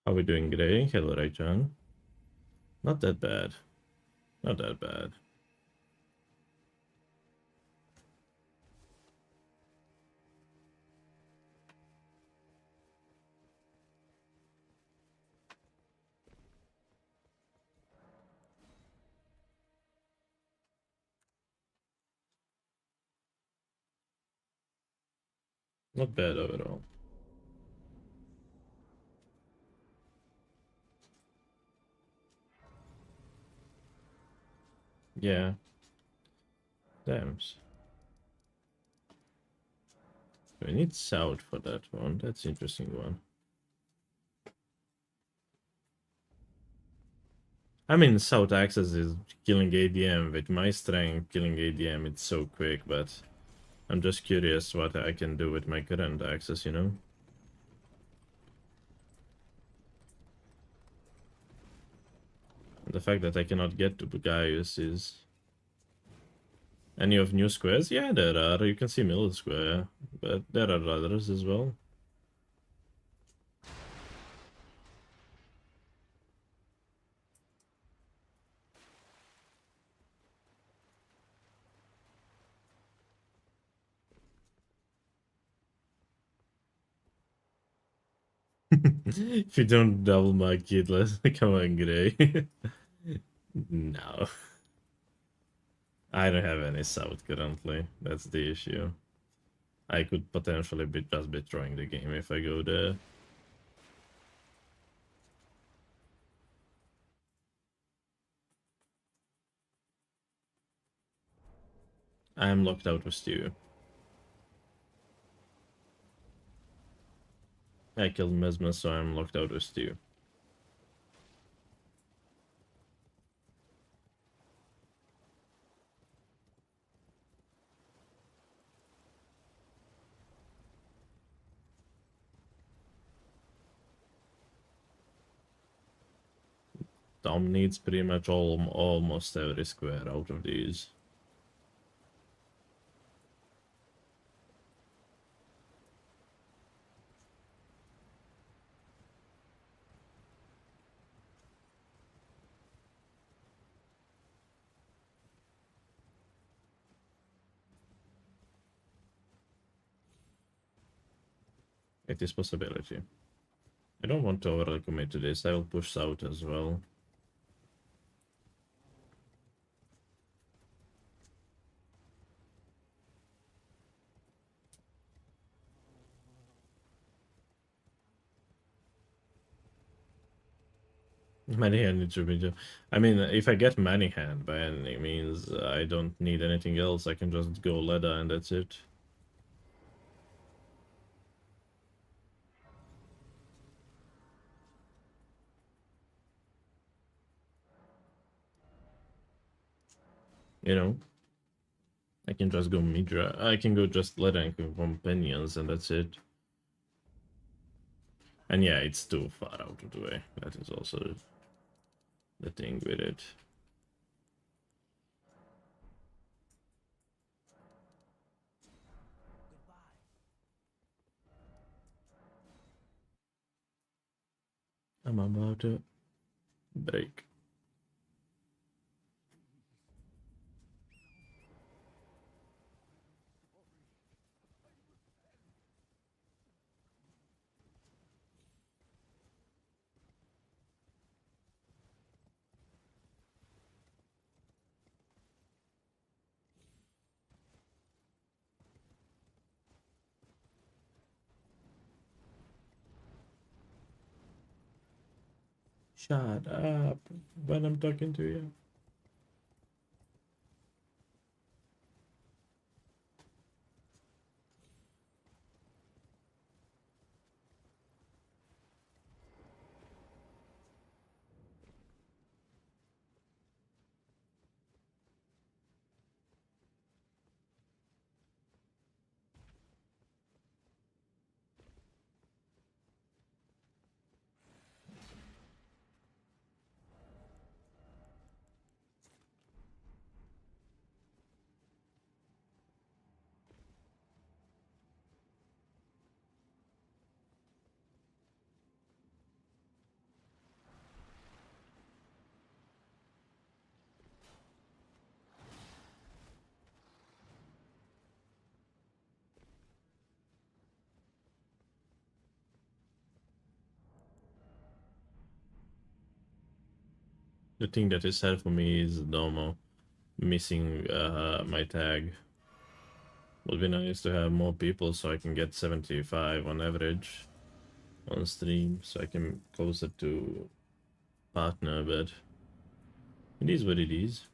How we doing, Gray? Hello, Rai-chan. Not that bad. Not that bad. Not bad overall. Yeah. Damn. We need South for that one. That's interesting one. I mean, South Access is killing ADM. With my strength, killing ADM, it's so quick, but I'm just curious what I can do with my current access, you know? The fact that I cannot get to Gaius is... Any of new squares? Yeah, there are. You can see Middle Square, but there are others as well. If you don't double my kid, let's come on, Gray. No. I don't have any South currently. That's the issue. I could potentially just be throwing the game if I go there. I'm locked out with Stew. I killed Mesmer, so I'm locked out with Stew. Tom needs pretty much almost every square out of these. It is possibility. I don't want to overly commit to this. I will push South as well. Many hand it should be. I mean, if I get many hand by any means, I don't need anything else. I can just go ladder and that's it. You know, I can just go Midra. I can go just ladder and companions and that's it. And yeah, it's too far out of the way. That is also the thing with it. I'm about to break. Shut up when I'm talking to you. The thing that is sad for me is Domo missing my tag. Would be nice to have more people so I can get 75 on average on stream, so I can closer to partner, but it is what it is.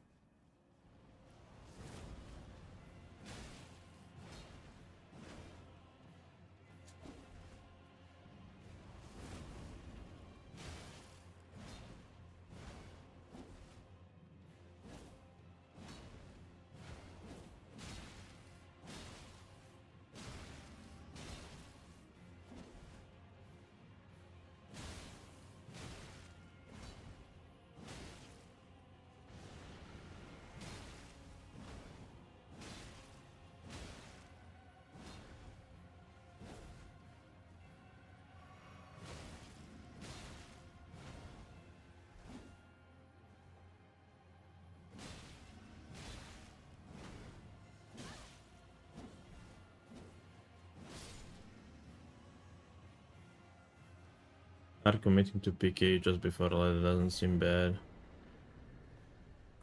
Are committing to PK just before ladder doesn't seem bad.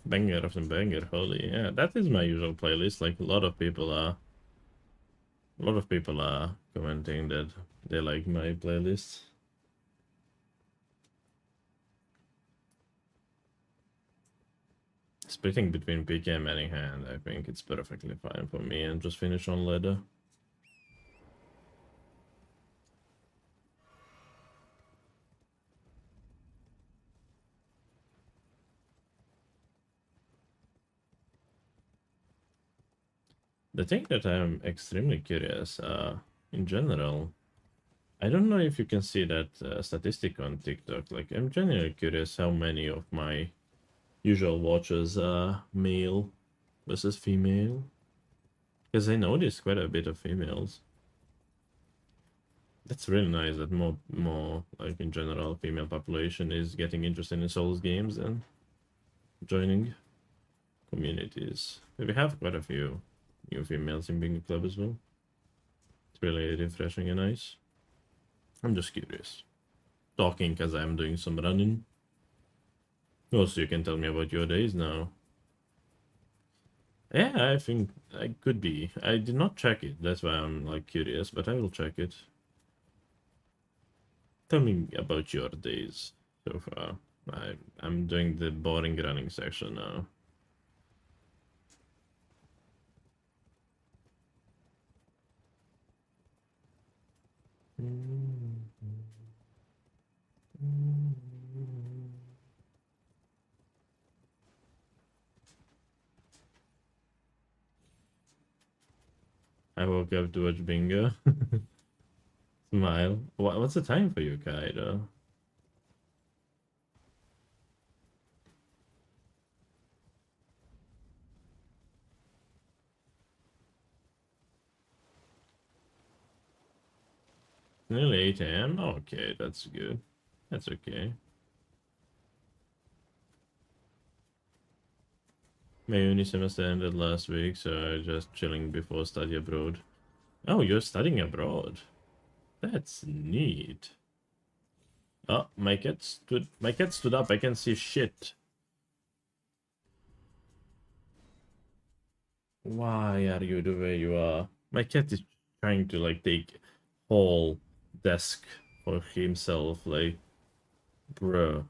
Banger after banger, holy yeah, that is my usual playlist. Like a lot of people are commenting that they like my playlist. Splitting between PK and many hand, I think it's perfectly fine for me, and just finish on ladder. The thing that I'm extremely curious, in general, I don't know if you can see that statistic on TikTok. Like, I'm genuinely curious how many of my usual watchers are male versus female. Because I noticed quite a bit of females. That's really nice that more like in general female population is getting interested in Souls games and joining communities. We have quite a few new females in Bingo Club as well. It's really refreshing and nice. I'm just curious. Talking because I'm doing some running. Also, you can tell me about your days now. Yeah, I think I could be. I did not check it. That's why I'm like curious, but I will check it. Tell me about your days so far. I'm doing the boring running section now. I woke up to watch Bingo. Smile. What's the time for you, Kaido? Nearly 8 a.m.? Okay, that's good. That's okay. My uni semester ended last week, so I just chilling before study abroad. Oh, you're studying abroad? That's neat. Oh, my cat stood up. I can see shit. Why are you the way you are? My cat is trying to like take whole desk for himself, like, bruh.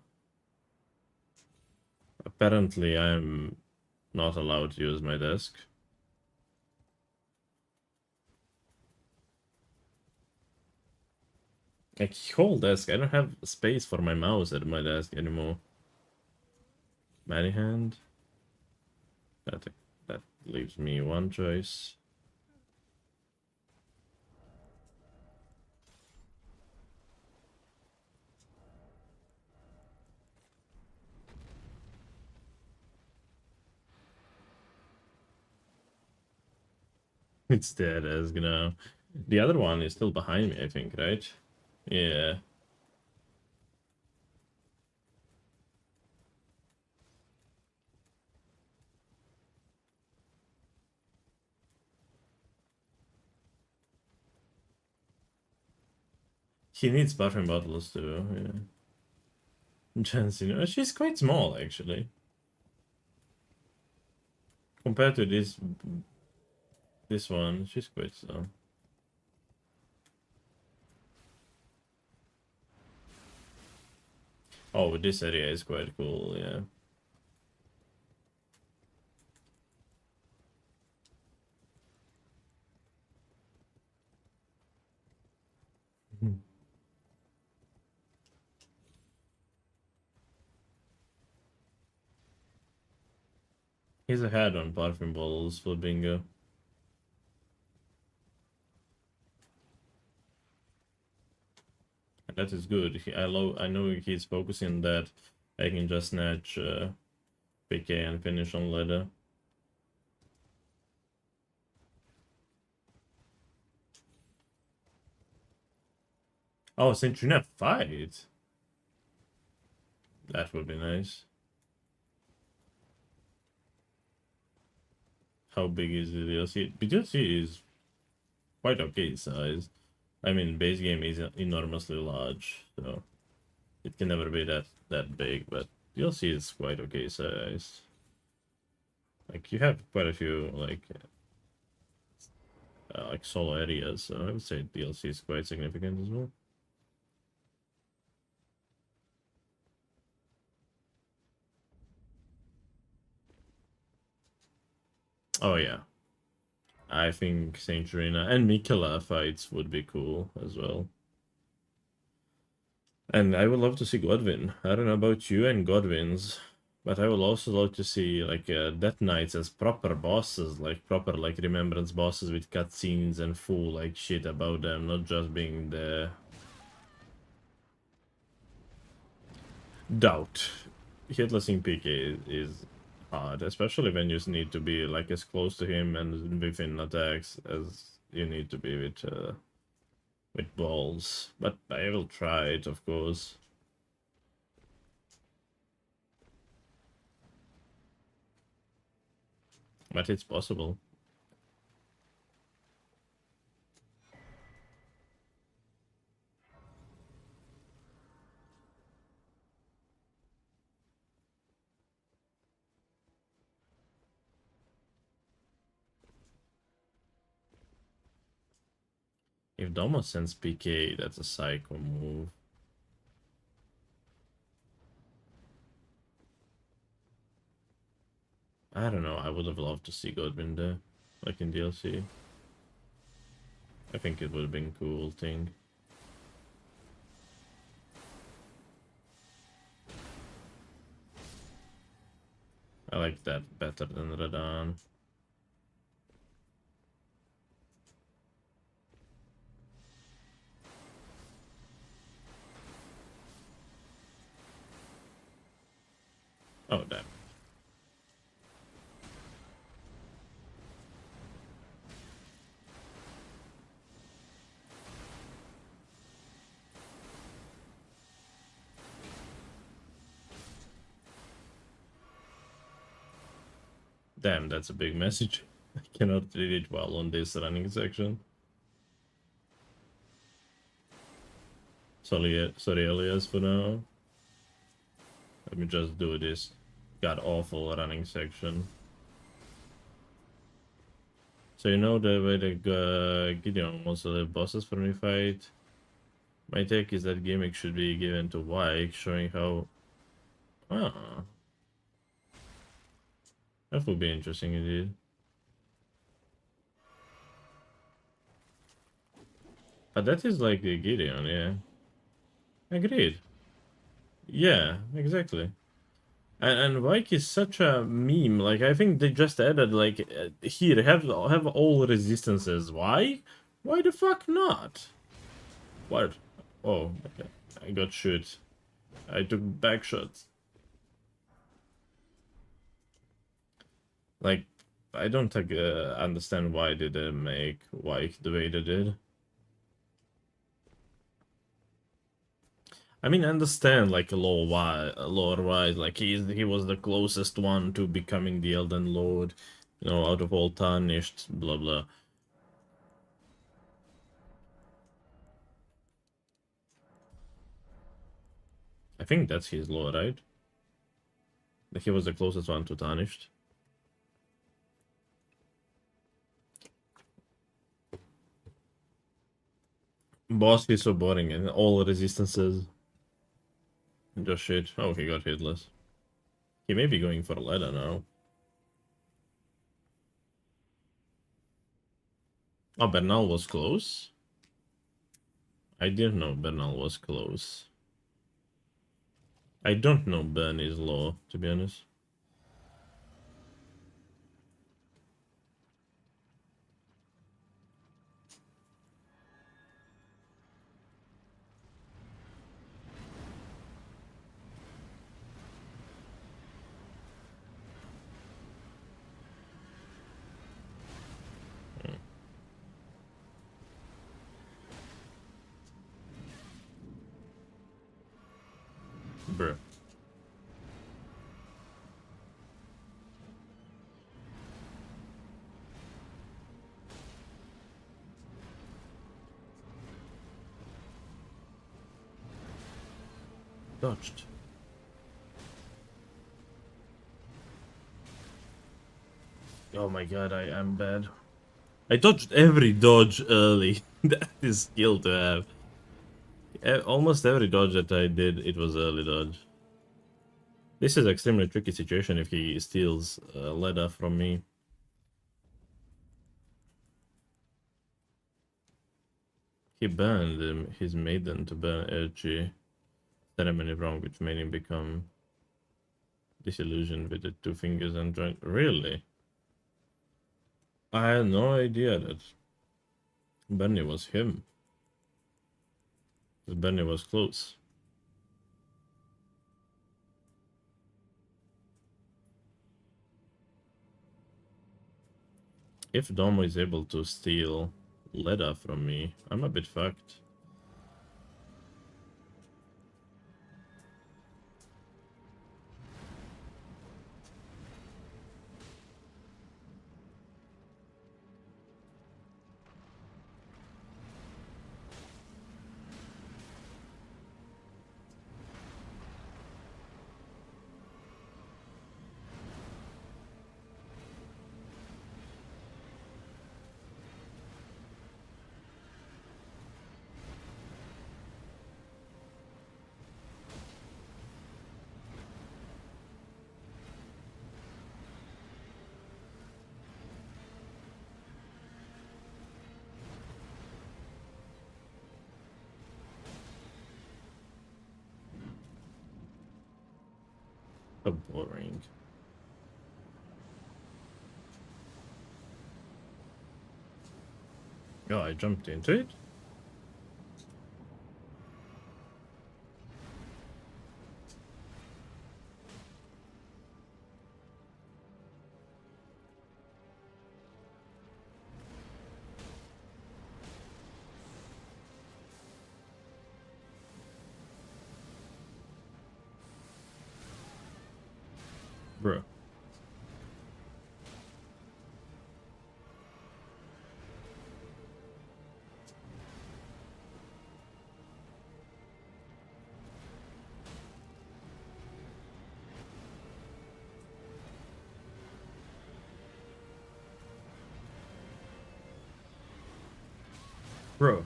Apparently I'm not allowed to use my desk. Like, whole desk. I don't have space for my mouse at my desk anymore. Many hand. That leaves me one choice. It's dead as now. The other one is still behind me, I think, right? Yeah. He needs bathroom bottles too, yeah. Jensen, she's quite small actually. Compared to this one, she's quite small. Oh, this area is quite cool, yeah. He's ahead on parfum bottles for bingo. And that is good. I know he's focusing on that. I can just snatch PK and finish on ladder. Oh, Centurion fight. That would be nice. How big is the DLC? DLC is quite okay size. I mean, base game is enormously large, so it can never be that big. But DLC is quite okay size. Like you have quite a few like solo areas, so I would say DLC is quite significant as well. Oh yeah, I think Saint Serena and Mikela fights would be cool as well. And I would love to see Godwin. I don't know about you and Godwin's, but I would also love to see like Death Knights as proper bosses, like proper like remembrance bosses with cutscenes and full like shit about them, not just being the doubt. Hitlessing PK is hard, especially when you need to be like as close to him and within attacks as you need to be with balls. But I will try it, of course. But it's possible. If Domo sends PK, that's a psycho move. I don't know, I would have loved to see Godwin there, like in DLC. I think it would have been a cool thing. I like that better than Radan. Oh, damn. Damn, that's a big message. I cannot read it well on this running section. Sorry, Elias, for now. Let me just do this god-awful running section. So you know the way the Gideon wants to leave bosses for me fight? My take is that gimmick should be given to Wyke, showing how... Ah. That would be interesting indeed. But that is like the Gideon, yeah. Agreed. Yeah, exactly. And Wyke is such a meme. Like I think they just added like here have all resistances. Why? Why the fuck not? What? Oh, okay. I got shoot. I took back shots. Like I don't understand why did they make Wyke the way they did. I mean, I understand like lore-wise, like he was the closest one to becoming the Elden Lord, you know, out of all tarnished, blah blah. I I think that's his law, right? Like he was the closest one to Tarnished. Boss is so boring and all resistances. Just shit. Oh, he got hitless. He may be going for a ladder now. Oh, Bernal was close? I didn't know Bernal was close. I don't know Bernie's law, to be honest. Bruh. Dodged. Oh my god, I am bad. I dodged every dodge early. That is skill to have. Almost every dodge that I did, it was early dodge. This is extremely tricky situation if he steals ladder from me. He banned his maiden to ban LG ceremony wrong, which made him become disillusioned with the two fingers and joint. Really? I had no idea that Benny was him. Benny was close. If Domo is able to steal Leda from me, I'm a bit fucked. So boring. Oh, I jumped into it? Bro. Bro.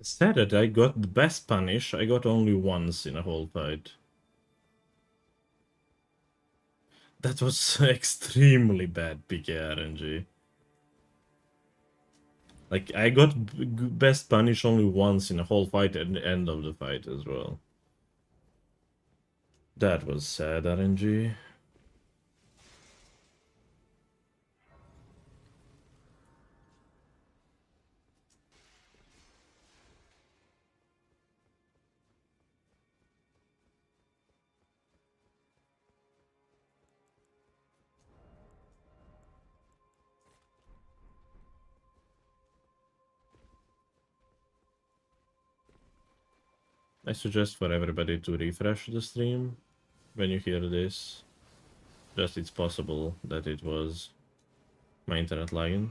Said that I got the best punish, I got only once in a whole fight. That was extremely bad PK RNG. Like, I got best punish only once in a whole fight at the end of the fight as well. That was sad, RNG. I suggest for everybody to refresh the stream when you hear this. Just it's possible that it was my internet lagging.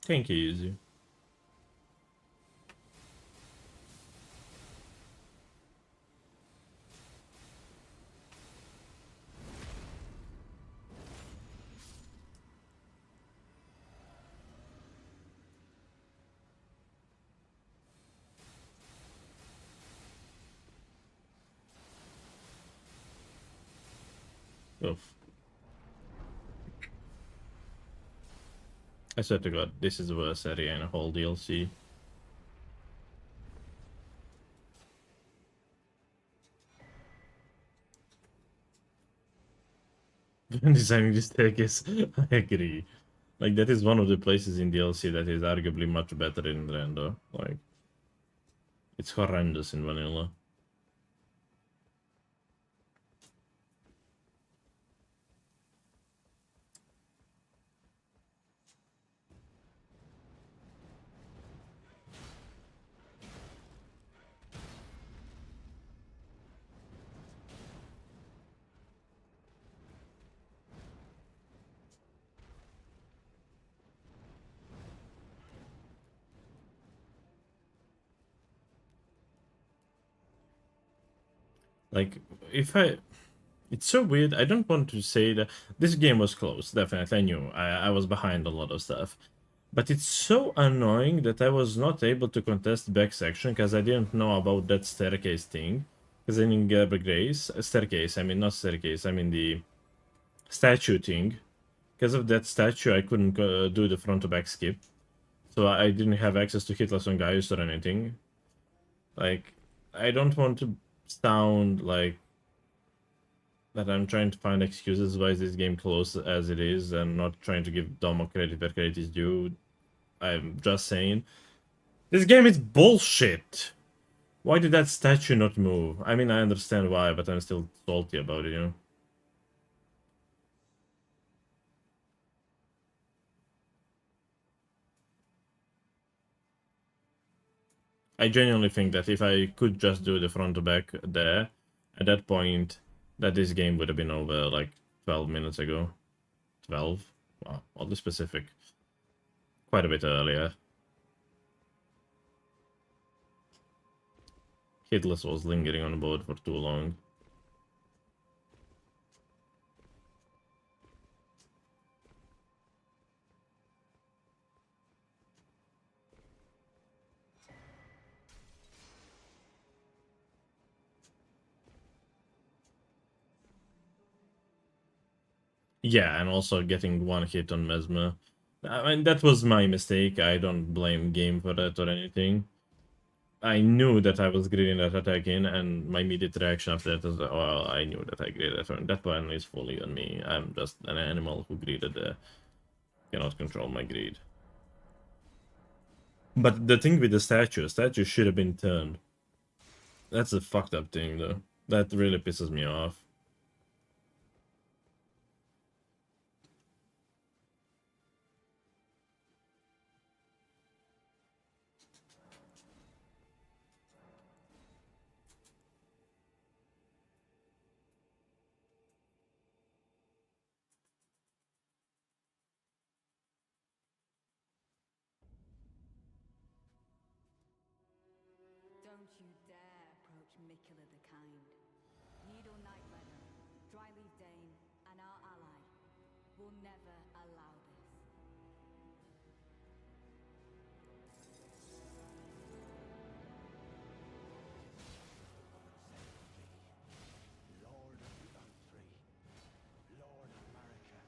Thank you, Easy. Oof. I swear to God, this is the worst area in a whole DLC. Designing this staircase, I agree. Like, that is one of the places in DLC that is arguably much better in Rando. Like, it's horrendous in vanilla. Like, if I... It's so weird. I don't want to say that... This game was close, definitely. I knew. I was behind a lot of stuff. But it's so annoying that I was not able to contest back section because I didn't know about that staircase thing. Because I didn't get a grace. Staircase, I mean, not staircase, I mean the statue thing. Because of that statue, I couldn't do the front to back skip. So I didn't have access to hitless on Gaius or anything. Like, I don't want to sound like that I'm trying to find excuses why is this game close as it is and not trying to give Domo credit where credit is due. I'm just saying, this game is bullshit. Why did that statue not move? I mean, I understand why, but I'm still salty about it, you know? I genuinely think that if I could just do the front to back there, at that point, that this game would have been over like 12 minutes ago. 12? Wow, oddly specific. Quite a bit earlier. Hitless was lingering on the board for too long. Yeah, and also getting one hit on Mesmer. I mean, that was my mistake. I don't blame game for that or anything. I knew that I was greeting that attack in, and my immediate reaction after that was, well, I knew that I greeted that one. That one is fully on me. I'm just an animal who greeted cannot control my greed. But the thing with the statue should have been turned. That's a fucked up thing, though. That really pisses me off. Don't you dare approach Mikula the Kind. Needle Night Letter, Dryleaf Dane, and our ally will never allow this. Lord of Country, Lord of America,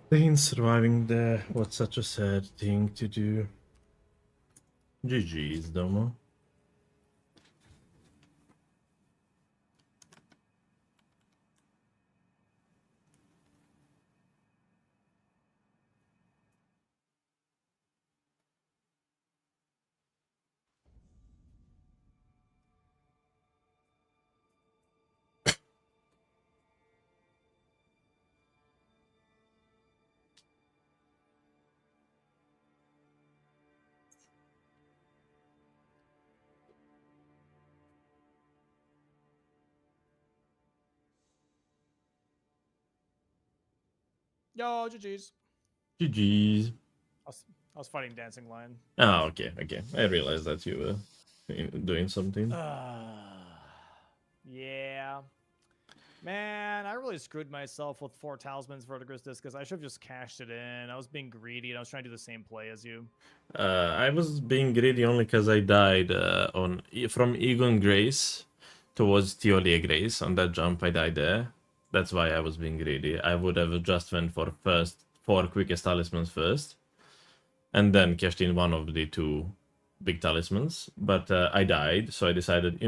Dane surviving there was such a sad thing to do. GG's, Domo. Yo, GG's. GG's. I was fighting Dancing Lion. Ah, okay. I realized that you were doing something. Yeah. Man, I really screwed myself with 4 Talismans Verdigris Disc because I should have just cashed it in. I was being greedy and I was trying to do the same play as you. I was being greedy only because I died from Egon Grace towards Theolia Grace. On that jump, I died there. That's why I was being greedy. I would have just went for first 4 quickest talismans first, and then cashed in one of the 2 big talismans. But I died, so I decided,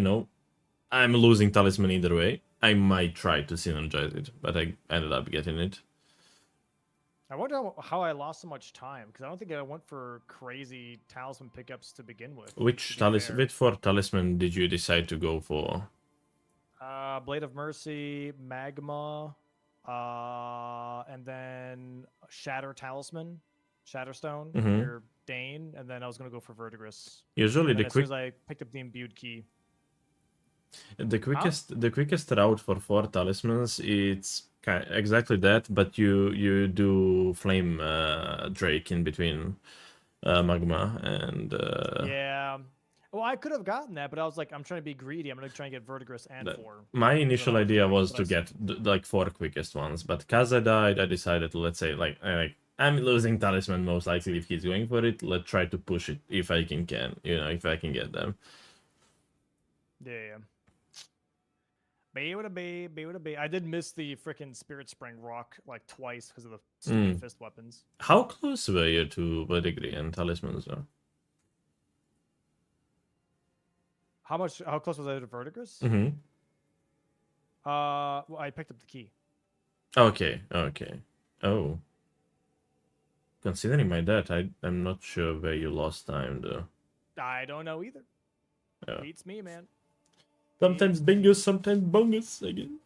I'm losing talisman either way. I might try to synergize it, but I ended up getting it. I wonder how I lost so much time because I don't think I went for crazy talisman pickups to begin with. Which 4 talisman did you decide to go for? Blade of Mercy, Magma, and then Shatter Talisman, Shatterstone, or Dane, and then I was gonna go for Verdigris. Usually as soon as I picked up the imbued key. The quickest route for 4 talismans, it's exactly that, but you do flame Drake in between Magma and Yeah. Well, I could have gotten that, but I was like, I'm trying to be greedy. I'm gonna try and get Verdigris and 4. My initial idea was to get like 4 quickest ones, but because I died, I decided to, let's say, like I'm losing talisman most likely if he's going for it. Let's try to push it if I can, if I can get them. Yeah. Be. I did miss the freaking Spirit Spring rock like twice because of the stupid fist weapons. How close were you to Verdigris and talismans though? How close was I to Verdigris? Well, I picked up the key. Okay. Oh. Considering my death, I'm not sure where you lost time though. I don't know either. Beats me, man. Sometimes bingus, sometimes bongus again.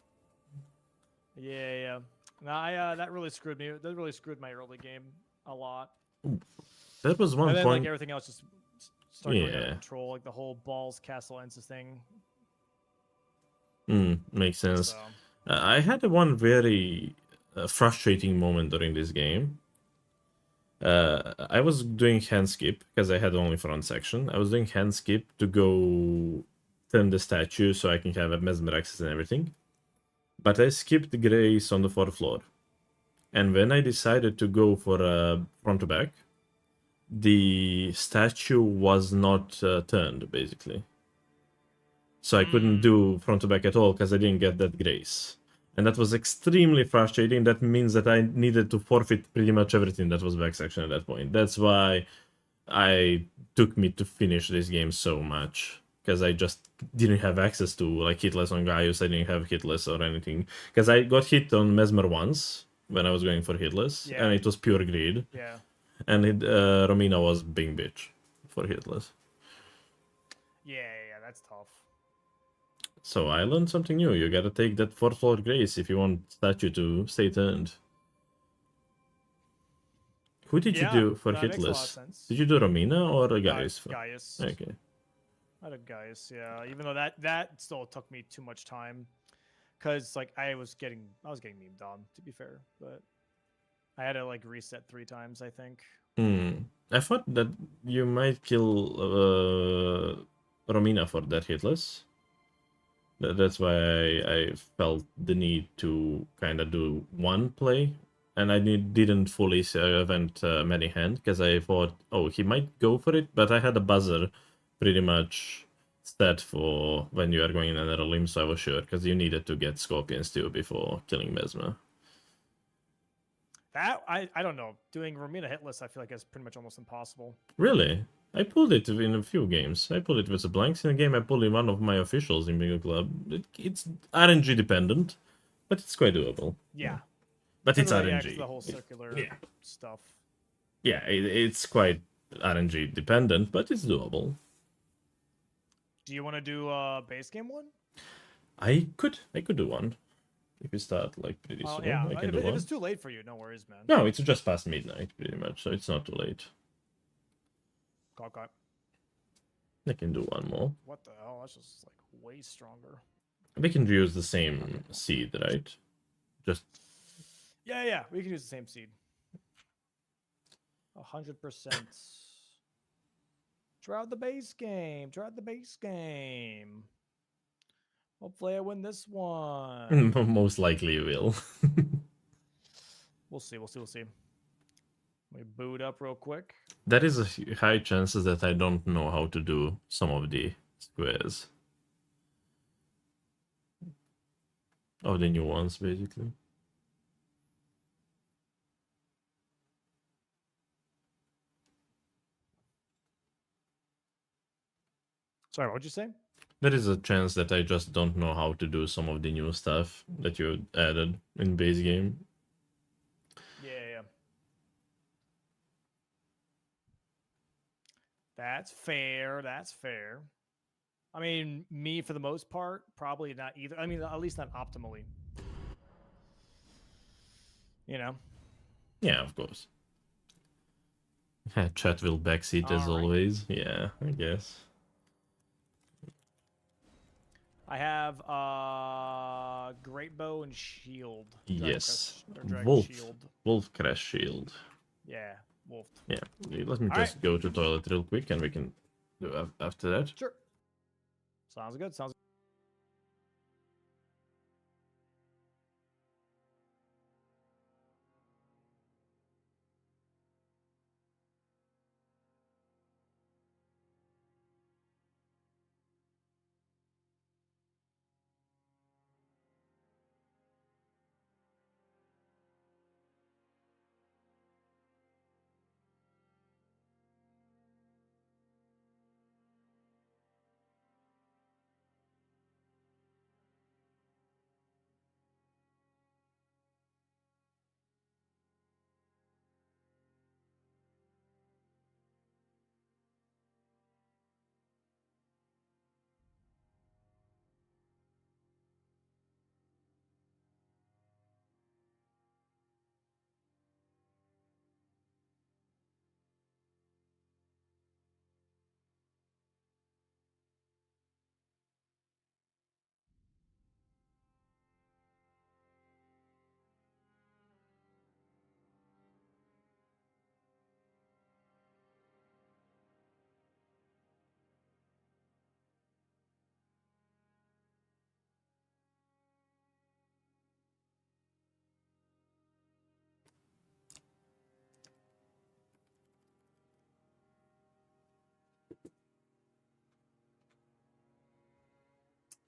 Yeah. No, that really screwed me. That really screwed my early game a lot. That was one and then, point. like everything else just started going out of control. Like the whole balls castle Ensis thing. Makes sense. So. I had one very frustrating moment during this game. I was doing hand skip because I had only front section. I was doing hand skip to go turn the statue so I can have a mesmer access and everything. But I skipped Grace on the 4th floor. And when I decided to go for a front to back, the statue was not turned, basically. So I couldn't do front to back at all because I didn't get that Grace. And that was extremely frustrating. That means that I needed to forfeit pretty much everything that was back section at that point. That's why it took me to finish this game so much. Because I just didn't have access to like hitless on Gaius. I didn't have hitless or anything. Because I got hit on Mesmer once when I was going for hitless. Yeah. And it was pure greed. Yeah. And Romina was being bitch for hitless. Yeah, that's tough. So I learned something new. You gotta take that 4th floor Grace if you want statue to stay turned. Who did you do for hitless? Did you do Romina or Gaius? Gaius. Okay. I did Gaius, yeah. Even though that still took me too much time, because like I was getting memed on, to be fair, but I had to like reset 3 times, I think. I thought that you might kill Romina for that hitless. That's why I felt the need to kind of do one play, and I didn't fully event many hand because I thought, oh, he might go for it, but I had a buzzer pretty much set for when you are going in another limb, so I was sure because you needed to get Scorpions too before killing Mesmer. That I don't know. Doing Romina hitless, I feel like is pretty much almost impossible. Really? I pulled it in a few games. I pulled it with the blanks in a game. I pulled in one of my officials in Bingo Club. It's RNG dependent, but it's quite doable. Yeah. But it's Really, yeah, RNG. 'cause the whole circular Yeah. stuff. Yeah, it's quite RNG dependent, but it's doable. Do you want to do base game one? I could do one. If we start like pretty soon, Yeah. I can do If one. it's too late for you, no worries, man. No, it's just past midnight, pretty much, so it's not too late. Okay. I can do one more. What the hell? That's just like way stronger. We can use the same seed, right? Just Yeah. We can use the same seed. 100%. Try out the base game. Hopefully I win this one. most likely you will. We'll see. Let me boot up real quick. There is a high chances that I don't know how to do some of the squares. Of the new ones, basically. Sorry, what'd you say? There is a chance that I just don't know how to do some of the new stuff that you added in base game. Yeah. That's fair. I mean, me for the most part, probably not either. I mean, at least not optimally. You know? Yeah, of course. Chat will backseat as All right. always. Yeah, I guess. I have Great Bow and Shield. Yes. Dragon Shield. Wolf Crash Shield. Yeah, Wolf. Yeah, let me All just go to toilet real quick and we can do after that. Sure. Sounds good.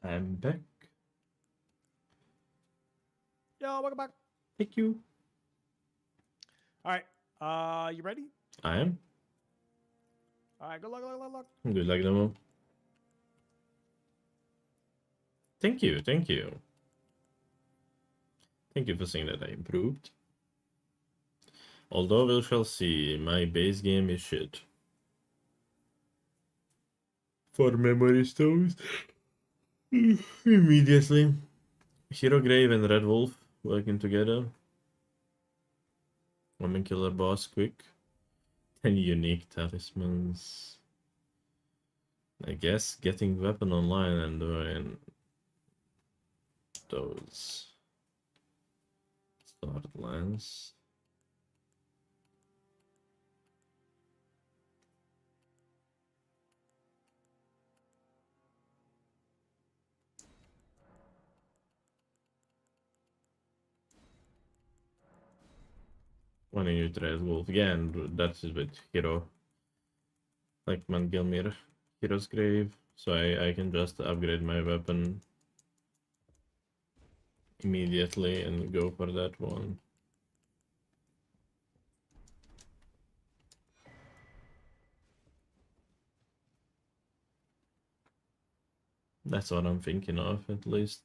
I'm back. Yo, welcome back. Thank you. All right. You ready? I am. All right. Good luck. Good luck, demo. Thank you. Thank you for saying that I improved. Although we shall see, my base game is shit. For memory stones. Immediately. Hero Grave and Red Wolf working together. Woman Killer Boss quick. 10 unique talismans. I guess getting weapon online and doing those. Start lance. One in Red Wolf. Yeah, and that's with Hero. Like Mangilmir. Hero's Grave. So I can just upgrade my weapon immediately and go for that one. That's what I'm thinking of, at least.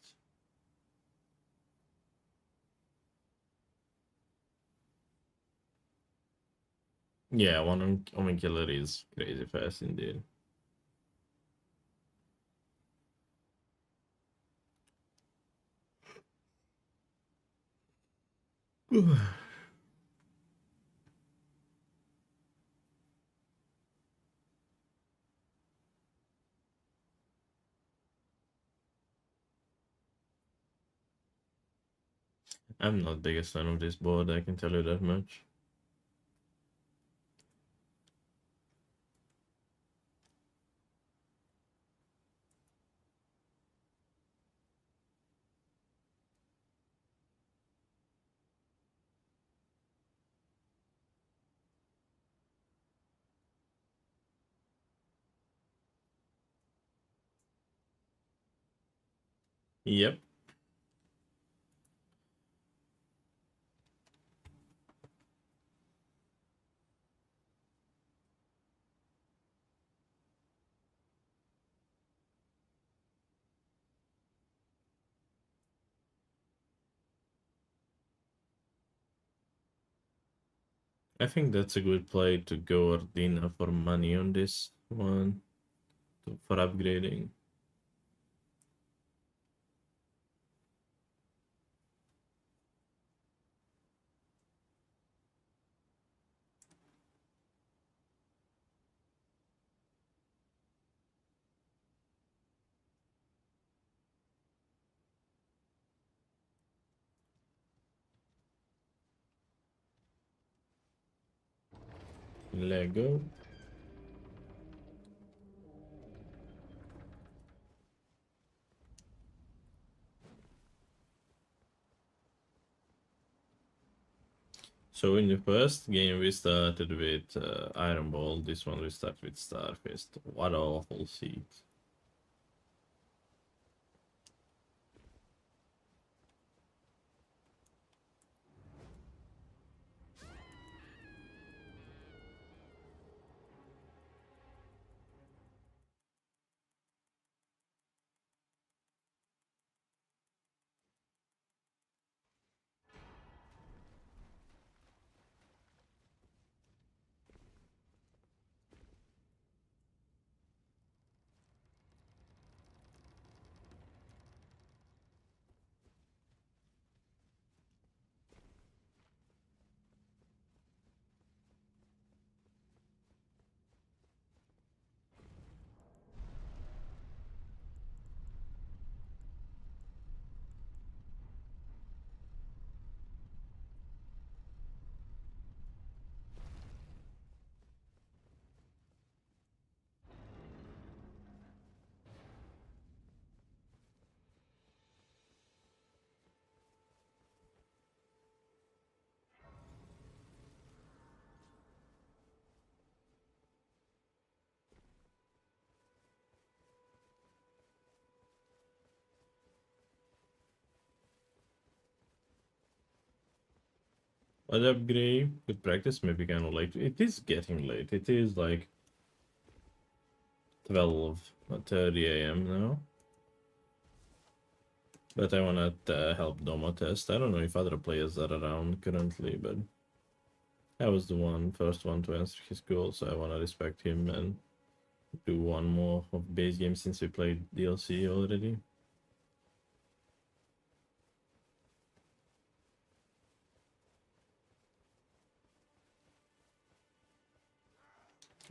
Yeah, one killer is crazy fast indeed. I'm not biggest fan of this board, I can tell you that much. Yep. I think that's a good play to go Ordina for money on this one for upgrading. Lego. So in the first game we started with Iron Ball, this one we start with Starfist. What an awful seat. What upgrade? Good practice, maybe kind of late. It is getting late. It is like 12:30 a.m. now. But I wanna help Doma test. I don't know if other players are around currently, but I was the first one to answer his call, so I wanna respect him and do one more of base game since we played DLC already.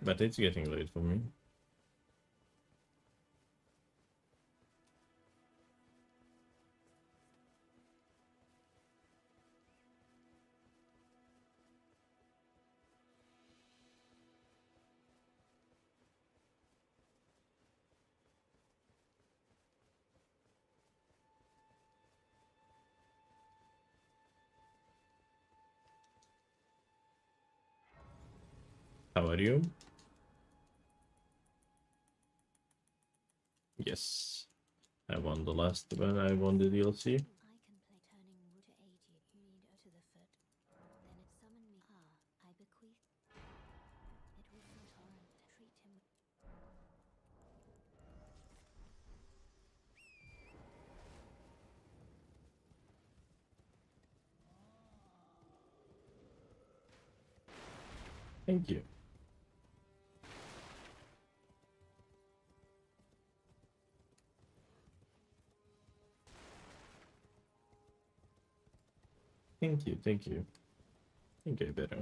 But it's getting late for me. How are you? Yes. I won the last one. I won the DLC. I can play turning wood to aid you. You need her to the foot. Then it summon me. I bequeath. It will fill torrent. Treat him. Thank you. Thank you, thank you. Thank you, better.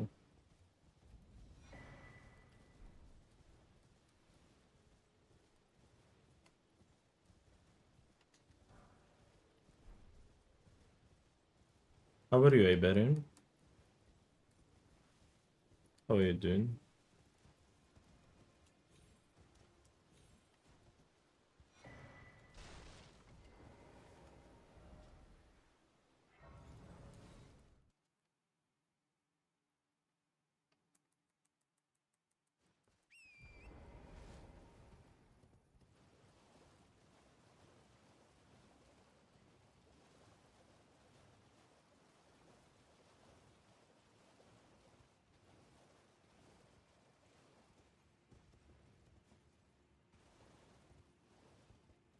How are you, Iberin? How are you doing?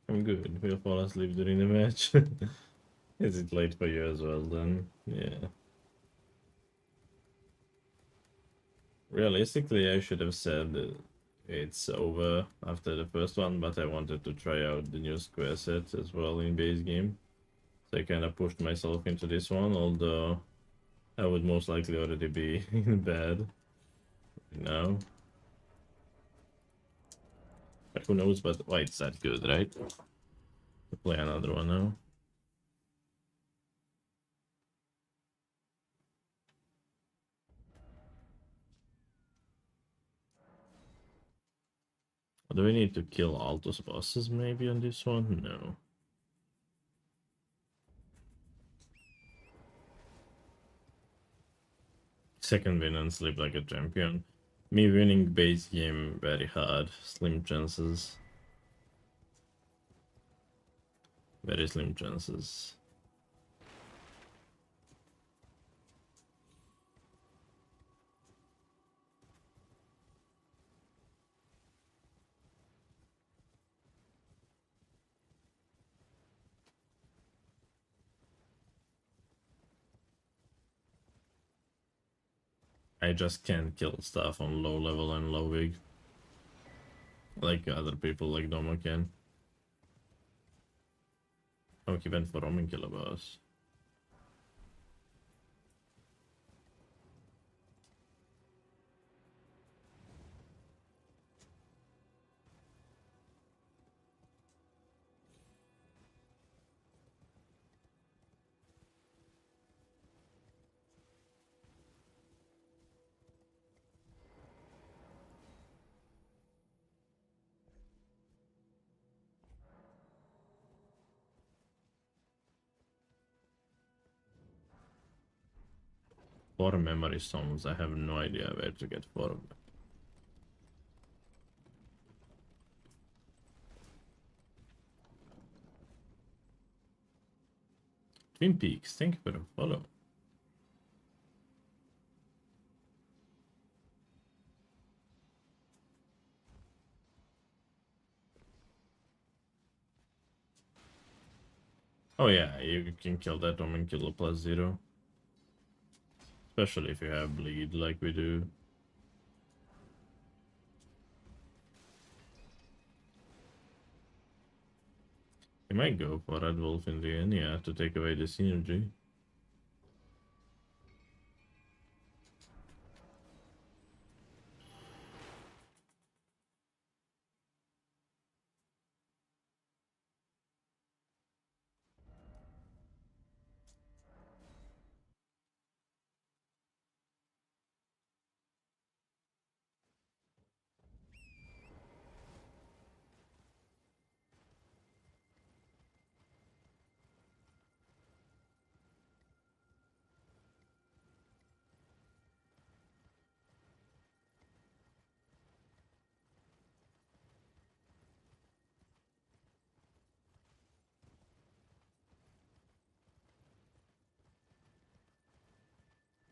I'm good. We'll fall asleep during the match. Is it late for you as well then? Yeah. Realistically, I should have said it's over after the first one, but I wanted to try out the new square set as well in base game. So I kind of pushed myself into this one, although I would most likely already be in bed now. But who knows, but why it's that good, right? To play another one now. Do we need to kill Altos bosses maybe on this one? No. Second win and sleep like a champion. Me winning base game very hard. Slim chances. Very slim chances. I just can't kill stuff on low level and low wig. Like other people like Domo can. Och, event for Roman killer boss. Four memory stones. I have no idea where to get four of them. Twin Peaks, thank you for the follow. Oh yeah, you can kill that Roman killer +0. Especially if you have bleed like we do. You might go for Red Wolf in the end, yeah, to take away the synergy.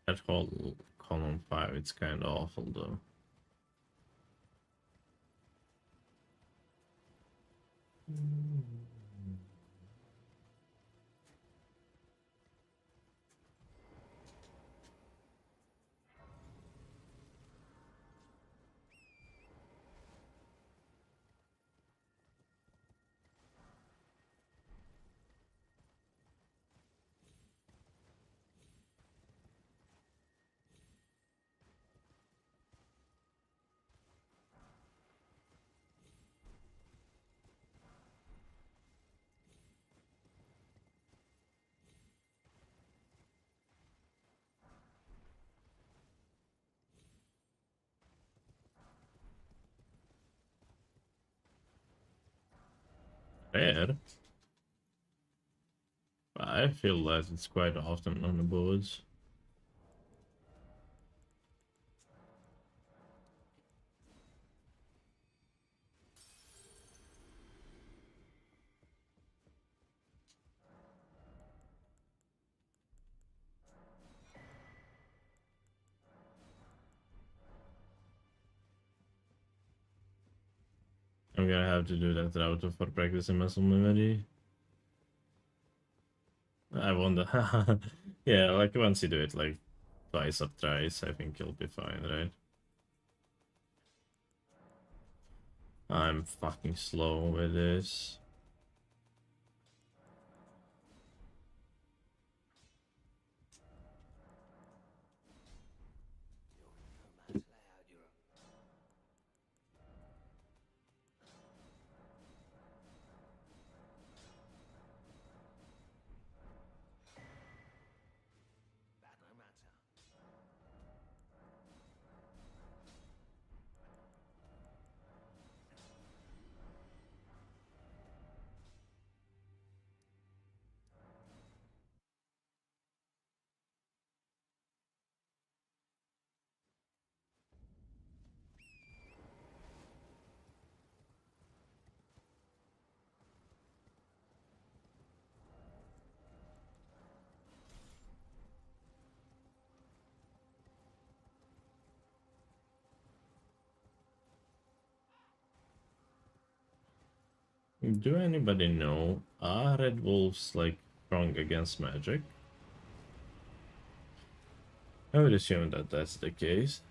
That whole column 5, it's kind of awful though. Rare. I feel that it's quite often on the boards. I'm gonna have to do that route for practicing muscle memory. I wonder. Yeah, like once you do it like twice or thrice, I think you'll be fine, right? I'm fucking slow with this. Do anybody know, are red wolves like strong against magic? I would assume that that's the case.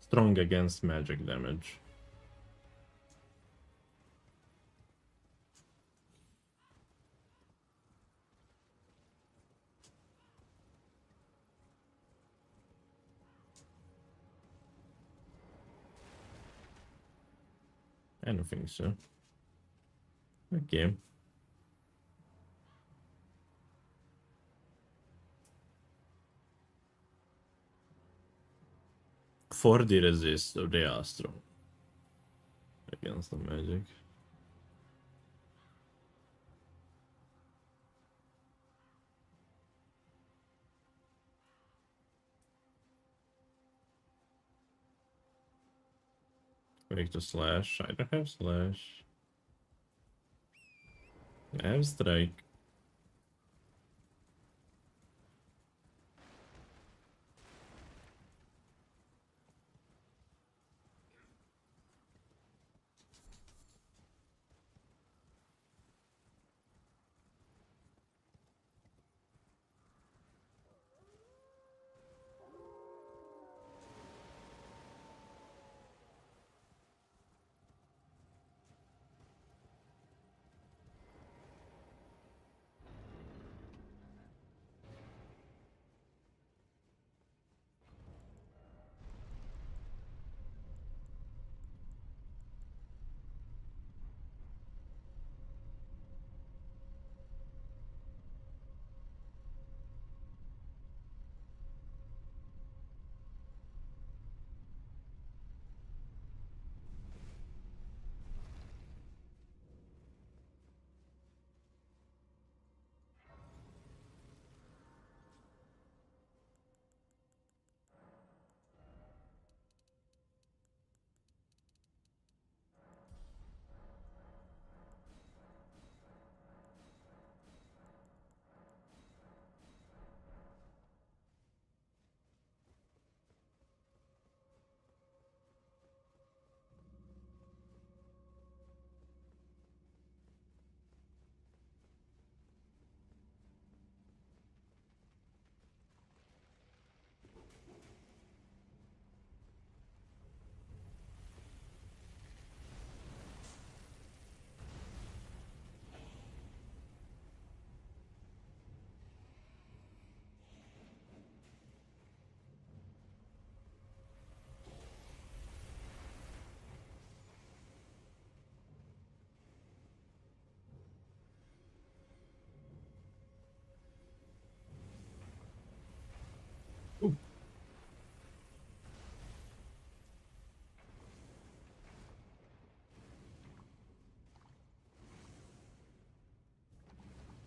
Strong against magic damage. I don't think so. Okay. 40 resist, so they are strong against the magic. Make the slash. I don't have slash. I have strike.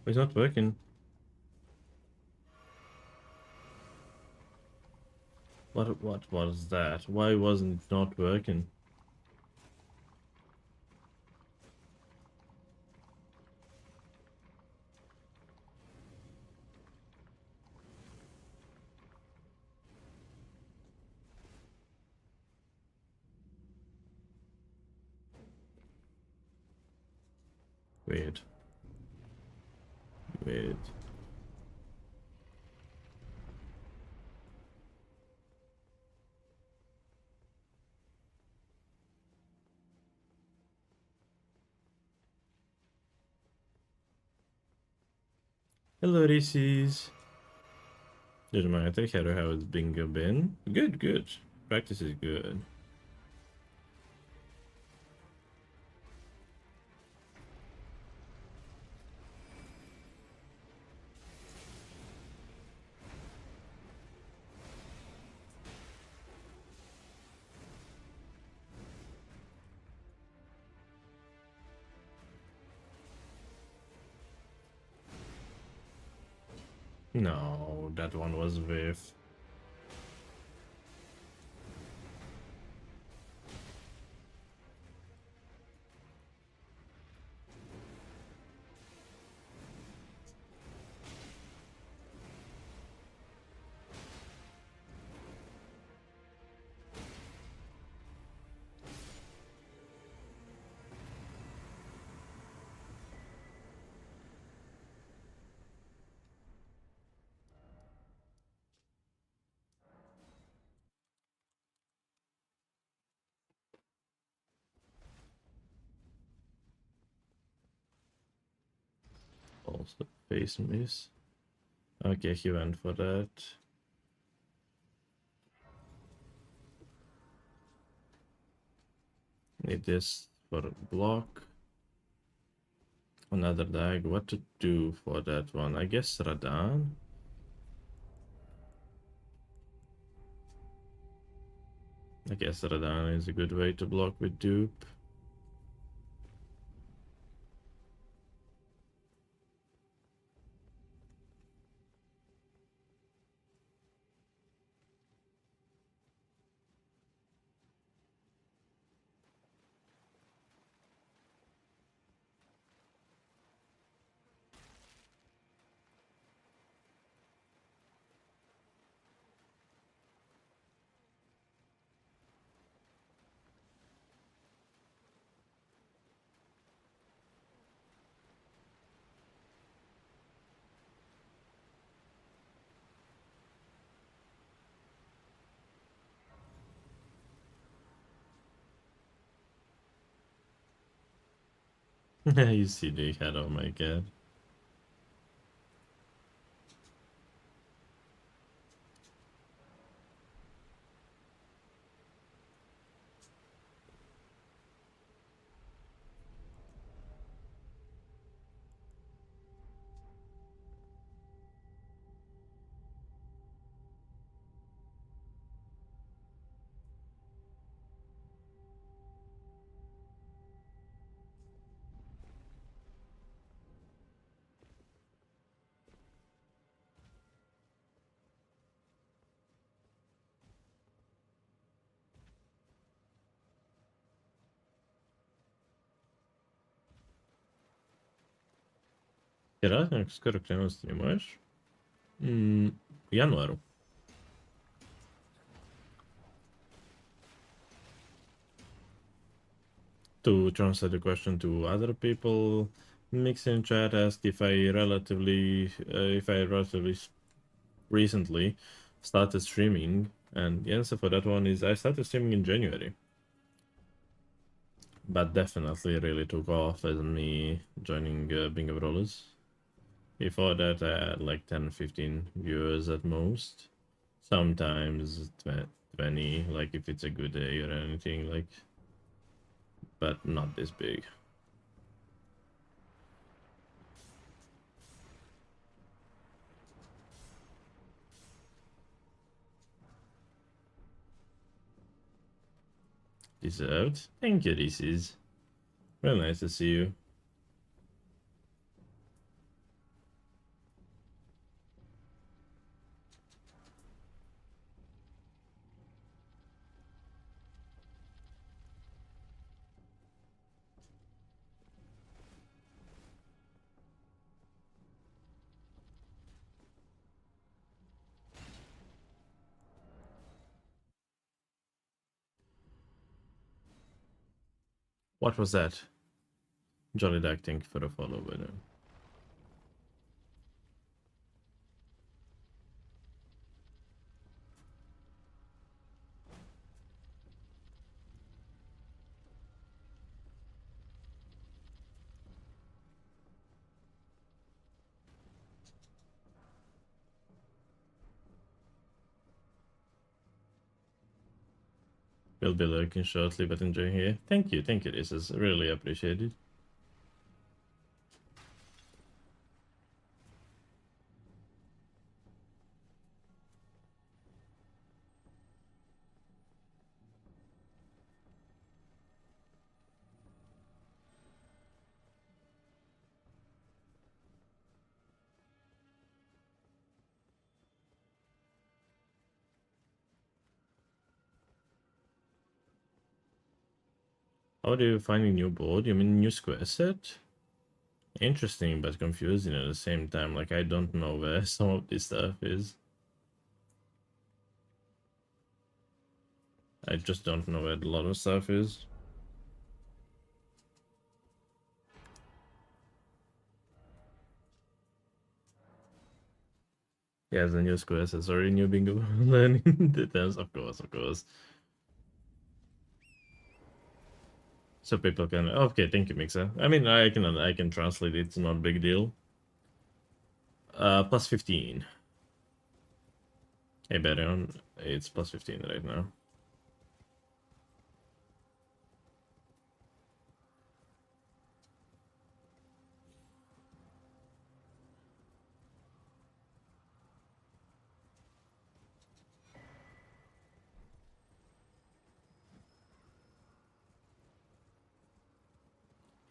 It's not working. What was that? Why wasn't it not working? Weird. Weird. Hello, Reese's. Just my take care of how it's bingo been. Good, good. Practice is good. No, that one was with. Also face miss. Okay, he went for that. Need this for a block. Another dag. What to do for that one? I guess Radan. I guess Radan is a good way to block with dupe. You see the head, oh my god. Kiedy skoro krenul streamuješ? U januaru. To translate the question to other people, Mix in chat asked if I relatively recently started streaming, and the answer for that one is I started streaming in January. But definitely really took off as me joining Bingo Brawlers. Before that I had like 10-15 viewers at most. Sometimes 20, like if it's a good day or anything, like, but not this big. Deserved. Thank you, Reese's. Real nice to see you. What was that? Jolly Duck, thank you for the follow, by the way. Will be lurking shortly, but enjoying here. Thank you, this is really appreciated. How do you find a new board? You mean new square set? Interesting, but confusing at the same time. Like, I don't know where some of this stuff is. I just don't know where a lot of stuff is. Yeah, the new square set. Sorry, new bingo learning details. Of course, of course. So people can. Okay, thank you, Mixer. I mean, I can translate it. It's not a big deal. Plus 15. Hey, Barion, it's plus 15 right now.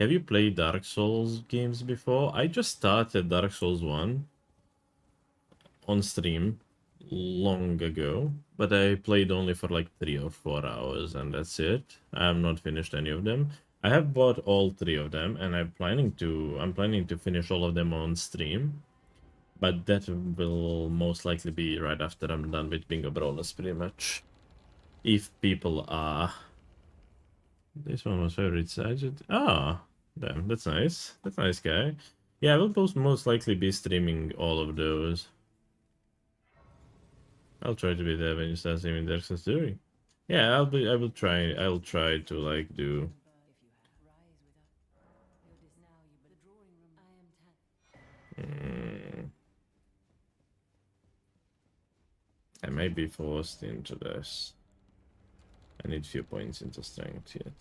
Have you played Dark Souls games before? I just started Dark Souls 1 on stream long ago, but I played only for like 3 or 4 hours and that's it. I have not finished any of them. I have bought all 3 of them and I'm planning to finish all of them on stream. But that will most likely be right after I'm done with Bingo Brawlers pretty much. If people are... This one was favorite Sajid. Ah, damn, that's nice. That's a nice guy. Yeah, I will most likely be streaming all of those. I'll try to be there when you start streaming Dark Souls 3. Yeah, I'll try to like do... I may be forced into this. I need few points into strength yet.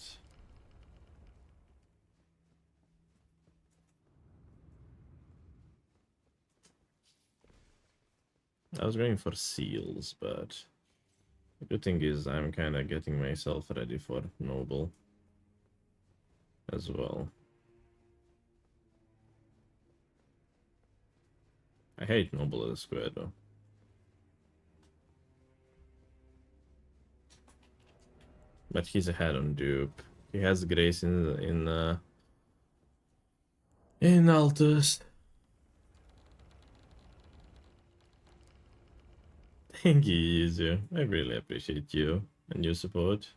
I was going for seals, but the good thing is I'm kind of getting myself ready for noble as well. I hate noble as a square though. But he's ahead on dupe. He has grace in Altus. Thank you, Yuzu. I really appreciate you and your support.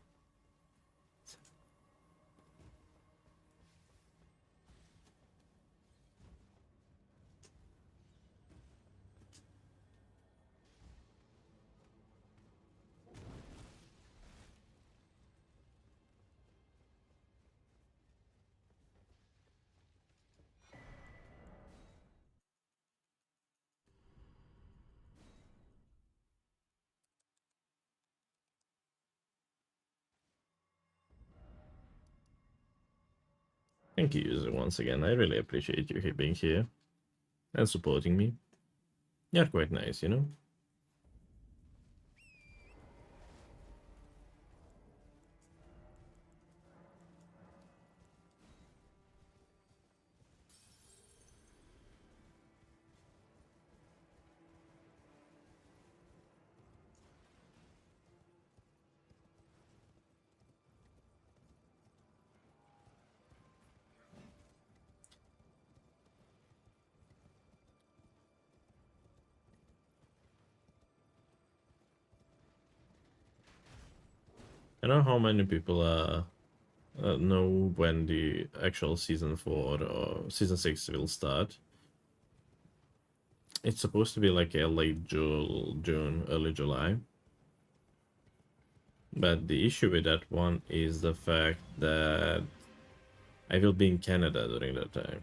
Thank you, Yuzu, once again. I really appreciate you being here and supporting me. You're quite nice, you know? I don't know how many people are know when the actual season 4 or season 6 will start. It's supposed to be like a late June, early July. But the issue with that one is the fact that I will be in Canada during that time.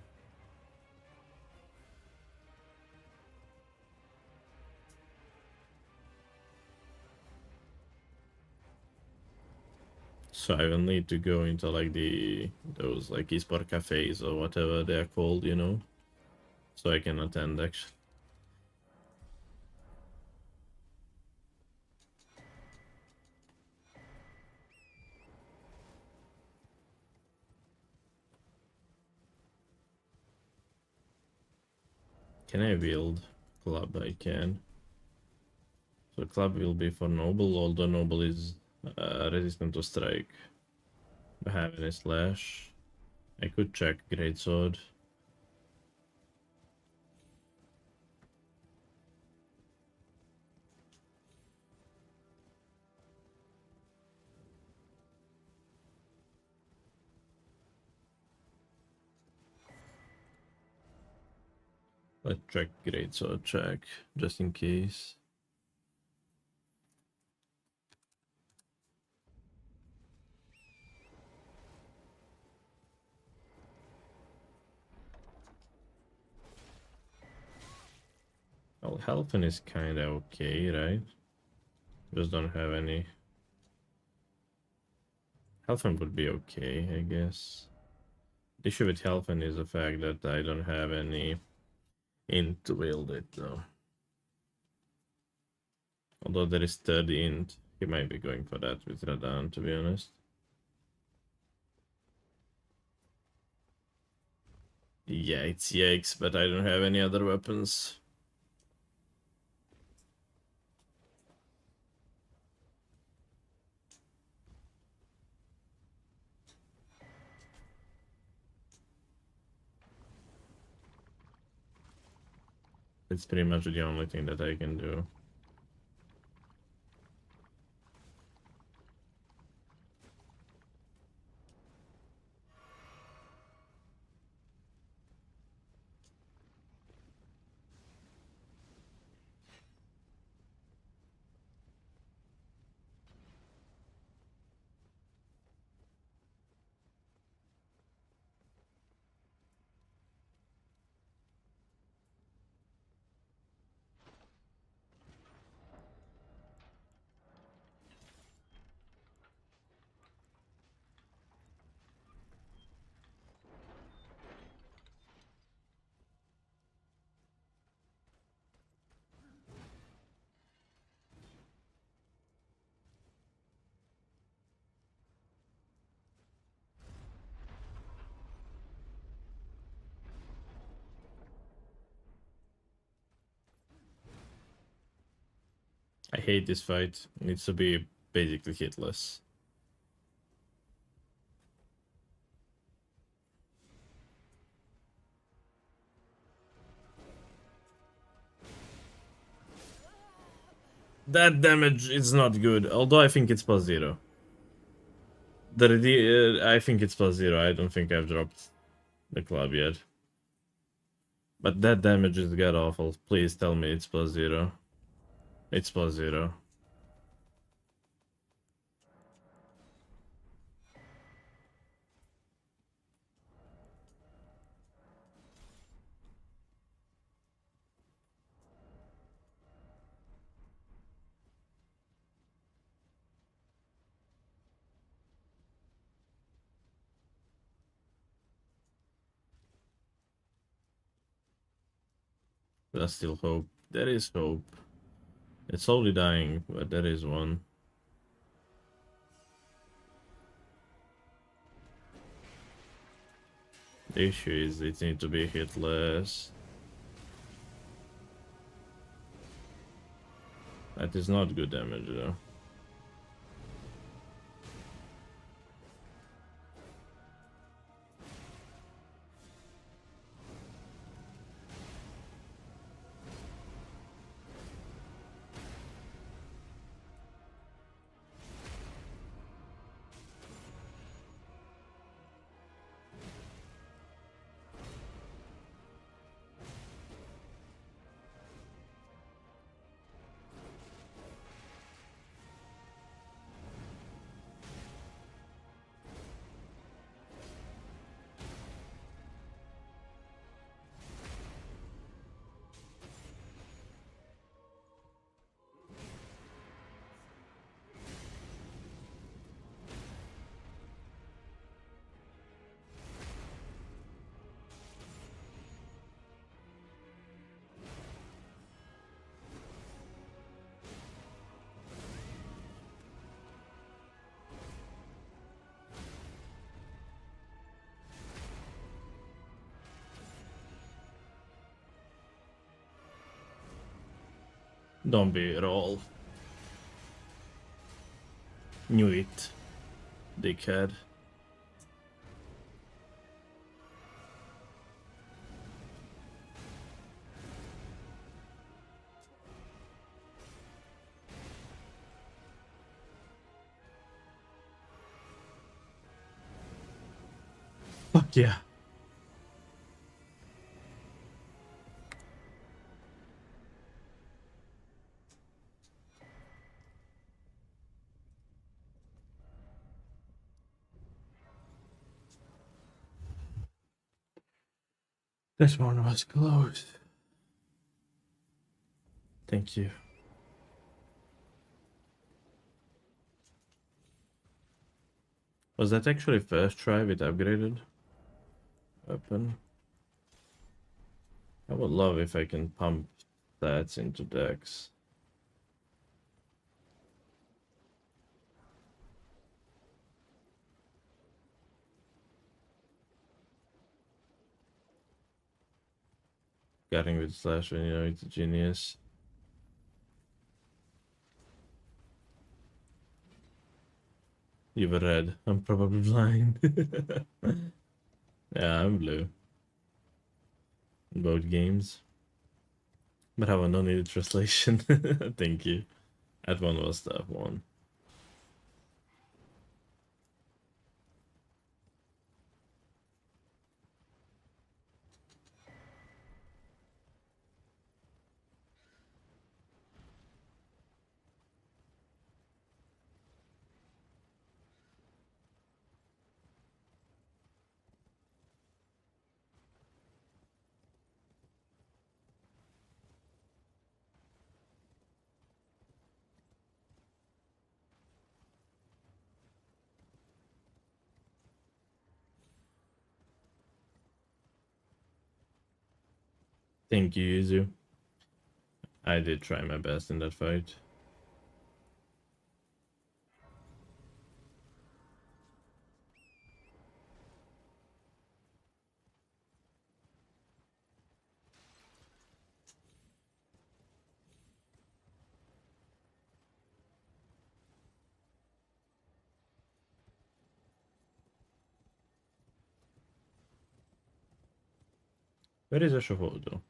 So I will need to go into like those like esport cafes or whatever they are called, you know, so I can attend actually. Can I build club? I can. So club will be for noble, although noble is resistant to strike. I have any slash. I could check greatsword. Let's check greatsword check, just in case. Well, Helfen is kinda okay, right? Just don't have any. Helfen would be okay, I guess. The issue with Helfen is the fact that I don't have any int to wield it, though. Although there is 30 int, he might be going for that with Radan, to be honest. Yeah, it's yikes, but I don't have any other weapons. It's pretty much the only thing that I can do. I hate this fight. It needs to be basically hitless. That damage is not good, although I think it's +0. I think it's +0. I don't think I've dropped the club yet. But that damage is god awful. Please tell me it's +0. It's +0. There's still hope. There is hope. It's slowly dying, but there is one. The issue is it needs to be hitless. That is not good damage though. Don't be at all. Knew it, dickhead. Fuck yeah. This one was close. Thank you. Was that actually first try with upgraded weapon? I would love if I can pump stats into decks. Starting with slash when you know it's a genius. You were red. I'm probably blind. Yeah, I'm blue. In both games. But have a non-needed translation. Thank you. That one was the one. Thank you, Yuzu. I did try my best in that fight. Where is Ashafo though?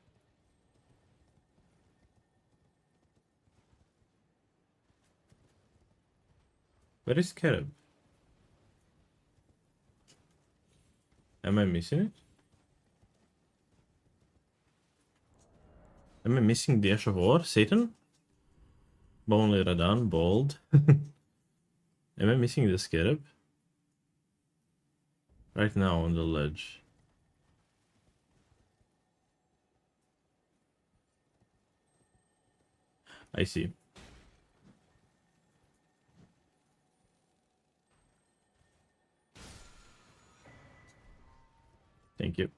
Where is Kereb? Am I missing it? Am I missing the Ash of War? Satan? Bonely Radan, Bald. Am I missing the Scarab? Right now on the ledge. I see. Thank you.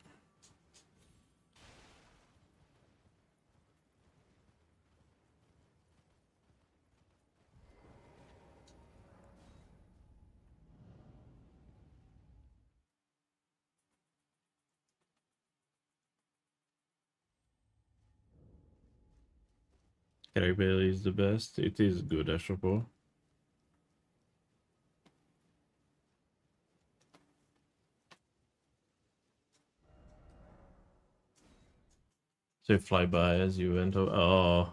Crackberry is the best. It is good, Ashrapo. So you fly by as you went over. Oh.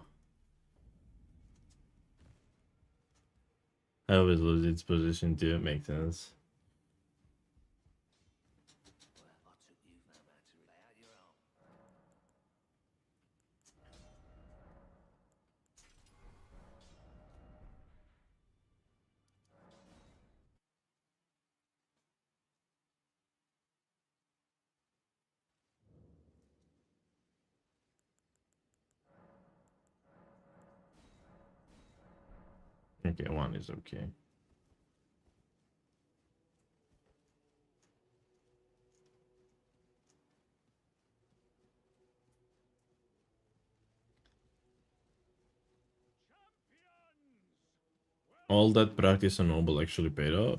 I always lose its position too, it makes sense. Okay, one is okay. All that practice on Noble actually paid off.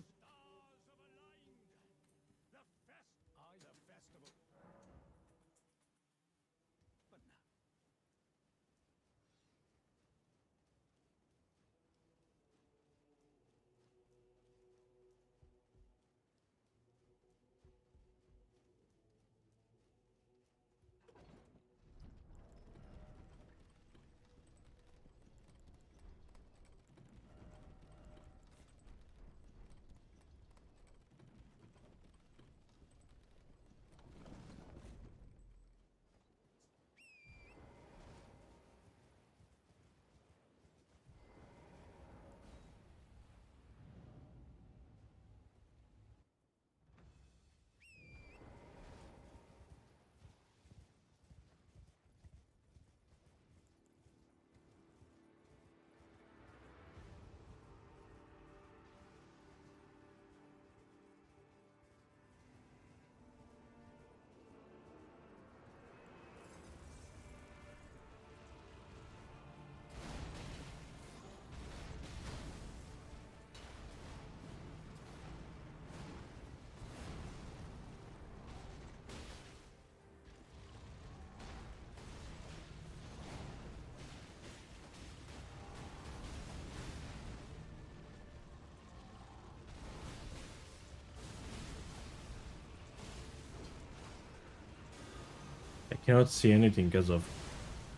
cannot see anything because of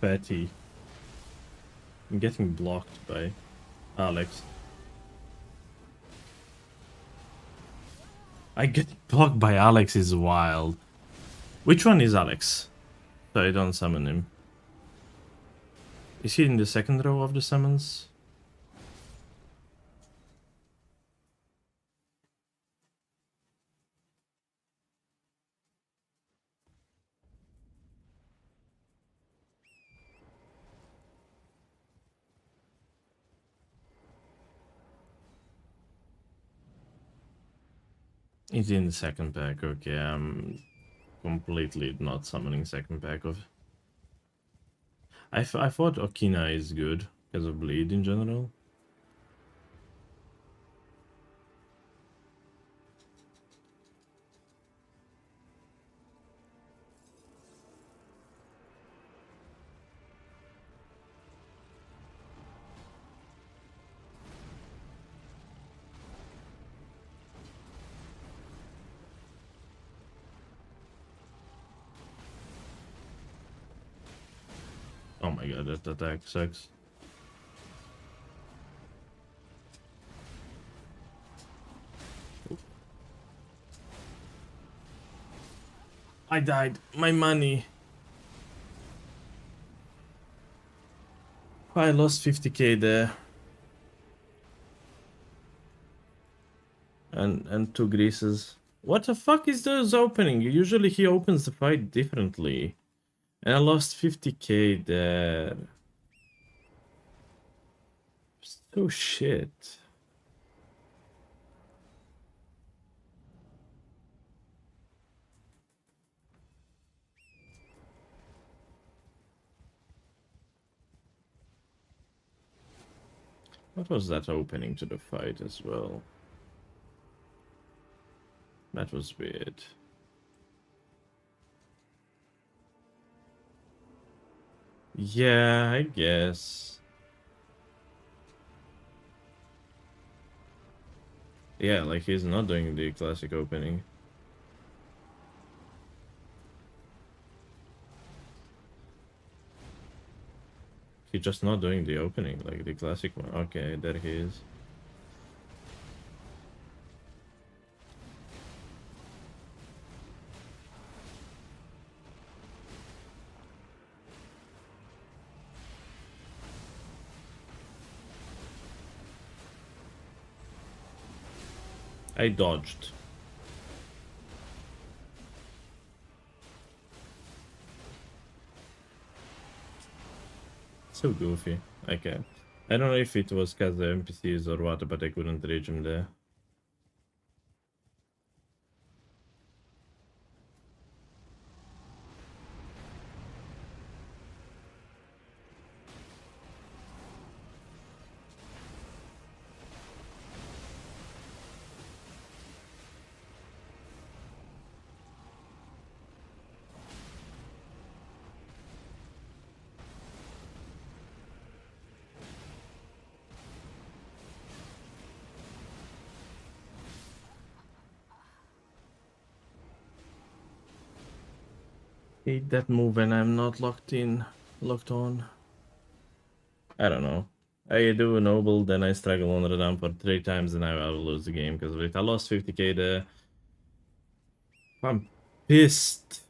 Fatty. I'm getting blocked by Alex. I get blocked by Alex is wild. Which one is Alex? So I don't summon him. Is he in the second row of the summons? He's in the second pack. Okay, I'm completely not summoning second pack of. I thought Okina is good because of bleed in general. Oh my god, that attack sucks. I died. My money. I lost 50k there. And 2 greases. What the fuck is those opening? Usually he opens the fight differently. And I lost 50k there. So shit. What was that opening to the fight as well? That was weird. Yeah, I guess. Yeah, like he's not doing the classic opening. He's just not doing the opening, like the classic one. Okay, there he is. I dodged. So goofy. Okay. I don't know if it was because the NPCs or what, but I couldn't reach him there. Hate that move when I'm not locked on. I don't know. I do a noble, then I struggle on Radam for 3 times and I will lose the game because of it. I lost 50k there. I'm pissed.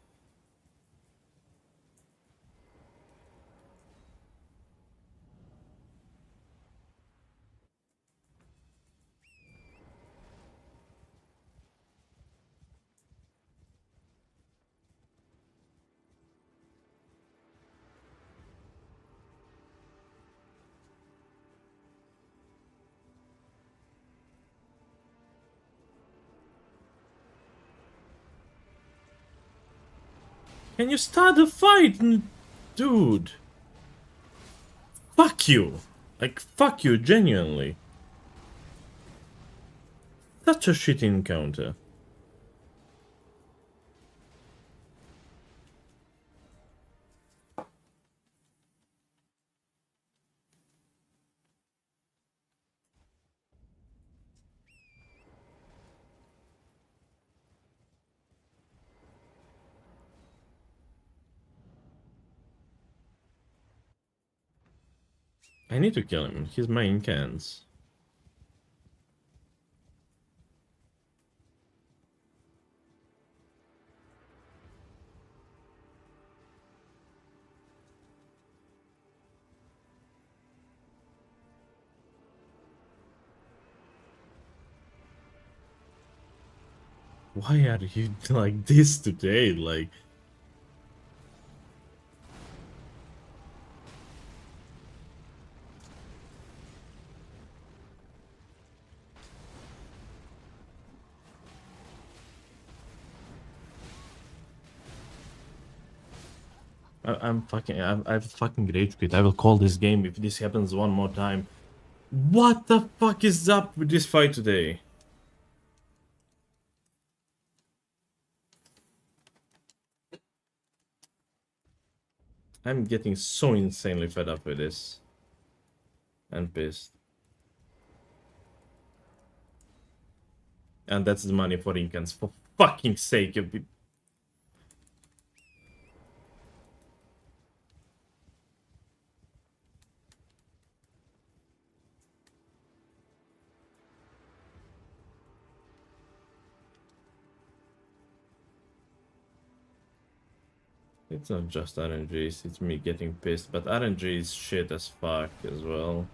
Can you start the fight, dude? Fuck you. Like, fuck you, genuinely. Such a shit encounter. I need to kill him. He's my incans. Why are you like this today? Like, I've fucking rage quit. I will call this game if this happens one more time. What the fuck is up with this fight today? I'm getting so insanely fed up with this. And pissed. And that's the money for incans. For fucking sake. It's not just RNGs, it's me getting pissed, but RNG is shit as fuck as well.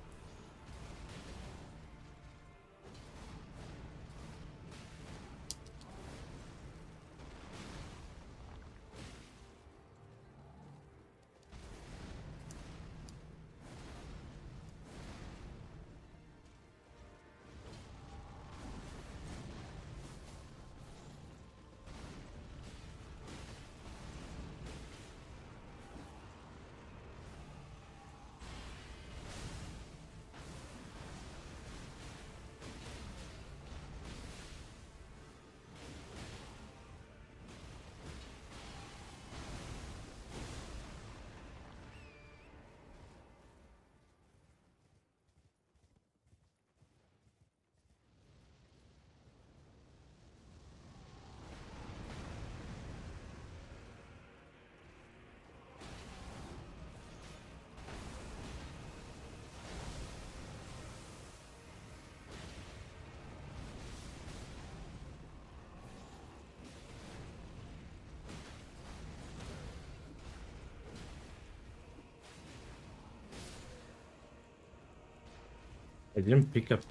I didn't pick up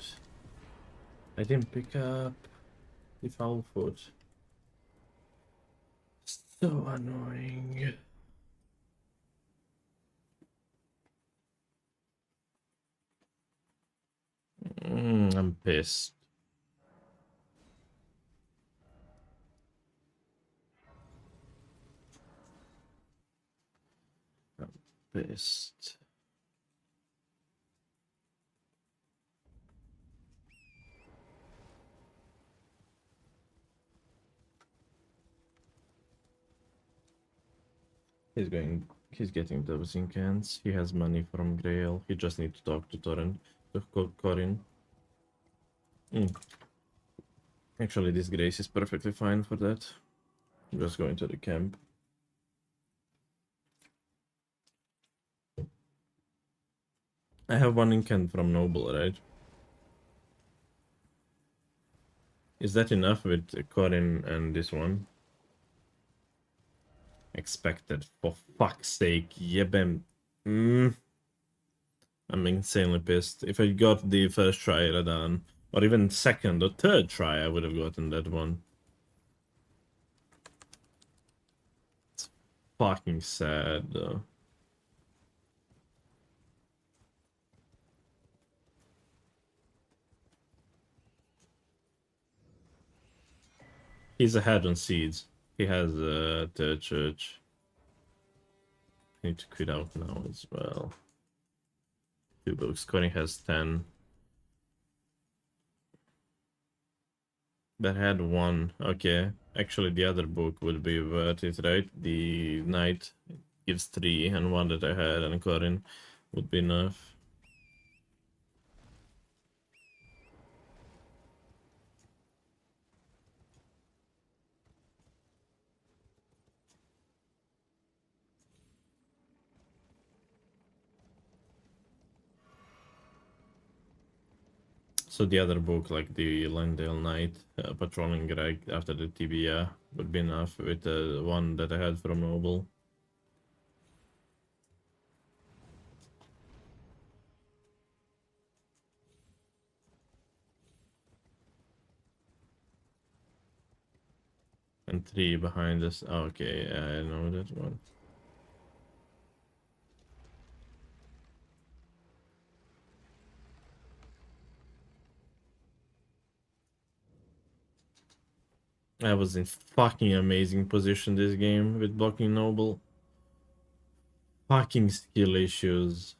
the foul foot. So annoying. I'm pissed. I'm pissed. He's getting those in cans. He has money from Grail. He just needs to talk to Corin. Actually, this Grace is perfectly fine for that. I'm just going to the camp. I have one incant from Noble, right? Is that enough with Corin and this one? Expected, for fuck's sake. Yebem. I'm insanely pissed. If I got the first try Radan, or even second or third try, I would have gotten that one. It's fucking sad, though. He's ahead on seeds. He has a third church. I need to quit out now as well. 2 books. Corin has 10. That had 1. Okay. Actually, the other book would be worth it, right? The Knight gives 3, and 1 that I had, and Corin would be enough. So the other book, like the Landale Knight, Patrolling Greg after the TBA, would be enough with the one that I had from Noble. And 3 behind us. Okay, I know that one. I was in fucking amazing position this game with blocking Noble. Fucking skill issues.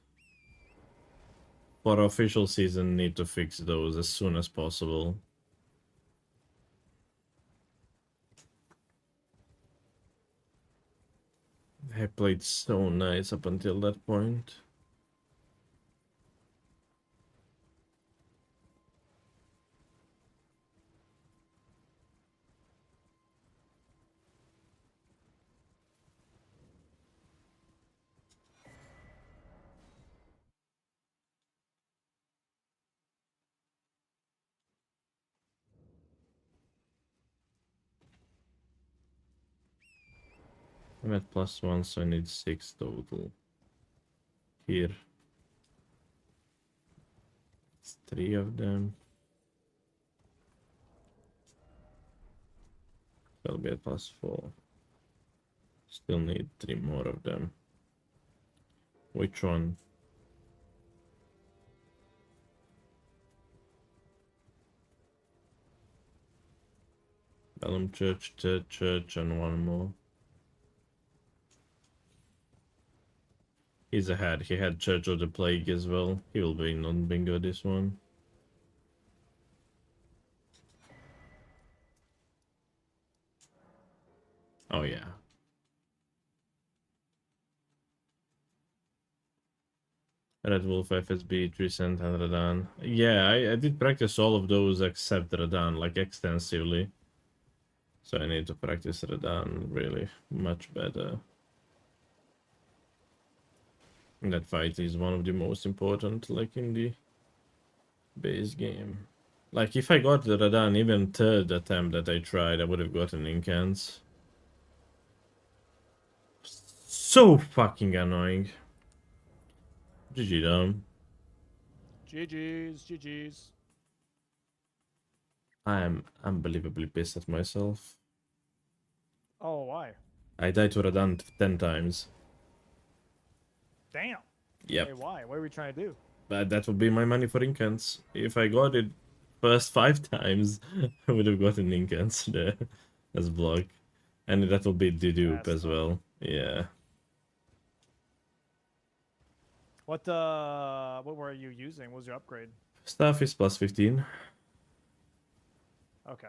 For official season, need to fix those as soon as possible. I played so nice up until that point. I'm at +1, so I need 6 total. Here. It's 3 of them. I'll be at +4. Still need 3 more of them. Which one? Bellum Church, Church, and 1 more. He's ahead. He had Church of the Plague as well. He will be non-bingo this one. Oh yeah. Red Wolf, FSB, 3 Cent, and Radan. Yeah, I did practice all of those except Radan, like extensively. So I need to practice Radan really much better. That fight is one of the most important, like in the base game. Like if I got the Radan even 3rd attempt that I tried, I would have gotten incants. So fucking annoying. GG Dom. GG's. I am unbelievably pissed at myself. Oh, why? I died to Radan 10 times. Damn. Yep. Hey, why? What are we trying to do? But that would be my money for incants. If I got it first 5 times, I would have gotten incants there as block. And that will be the dupe as well. Yeah. What were you using? What was your upgrade? Staff is +15. Okay.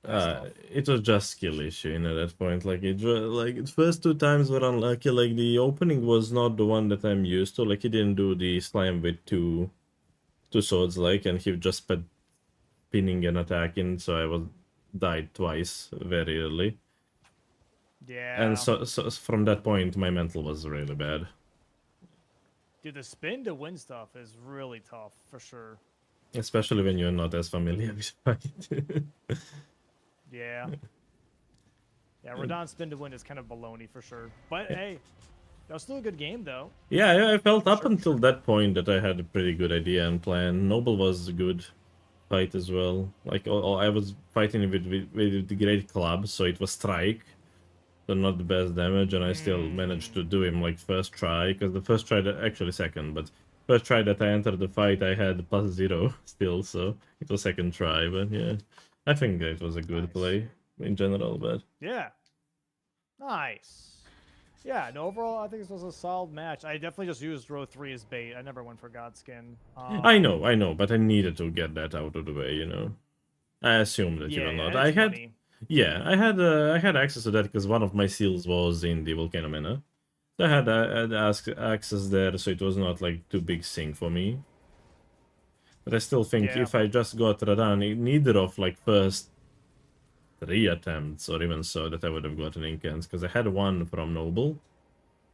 It was just skill issue, you know, at that point. Like the first 2 times were unlucky. Like the opening was not the one that I'm used to. Like he didn't do the slime with two swords, like, and he just put pinning and attacking. So I died twice very early. Yeah. And so from that point, my mental was really bad. Dude, the spin to win stuff is really tough for sure. Especially when you're not as familiar with it. Yeah. Yeah, Radon spin to win is kind of baloney for sure. But hey, that was still a good game though. Yeah, I felt up until that point that I had a pretty good idea and plan. Noble was a good fight as well. Like I was fighting with the great club, so it was strike. So not the best damage, and I still managed to do him like first try, because the first try, actually second, but first try that I entered the fight I had +0 still, so it was second try, but yeah. I think it was a good play in general, but... Yeah. Nice. Yeah, no, overall, I think this was a solid match. I definitely just used row 3 as bait. I never went for Godskin. I know, but I needed to get that out of the way, you know. I assumed that you will not. I had... Funny. Yeah, I had access to that because one of my seals was in the Volcano Manor. So I had access there, so it was not like too big sink for me. But I still think if I just got Radan, neither of like first 3 attempts or even so that I would have gotten incants, because I had 1 from Noble.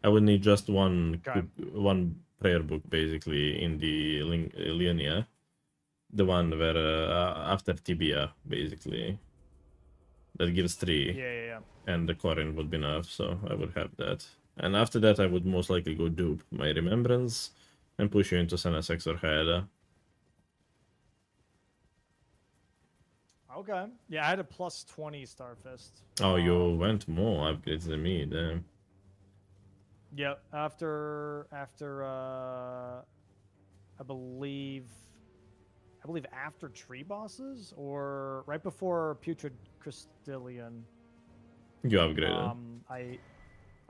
I would need just one prayer book basically in the Linnea. The one where after Tibia basically. That gives 3. Yeah. And the Corin would be enough, so I would have that. And after that I would most likely go dupe my Remembrance and push you into Senesex or Haeda. Okay. Yeah, I had a plus 20 Starfist. Oh, you went more upgrades than me, damn. Yep. After I believe after tree bosses or right before Putrid Crystallion. You upgraded.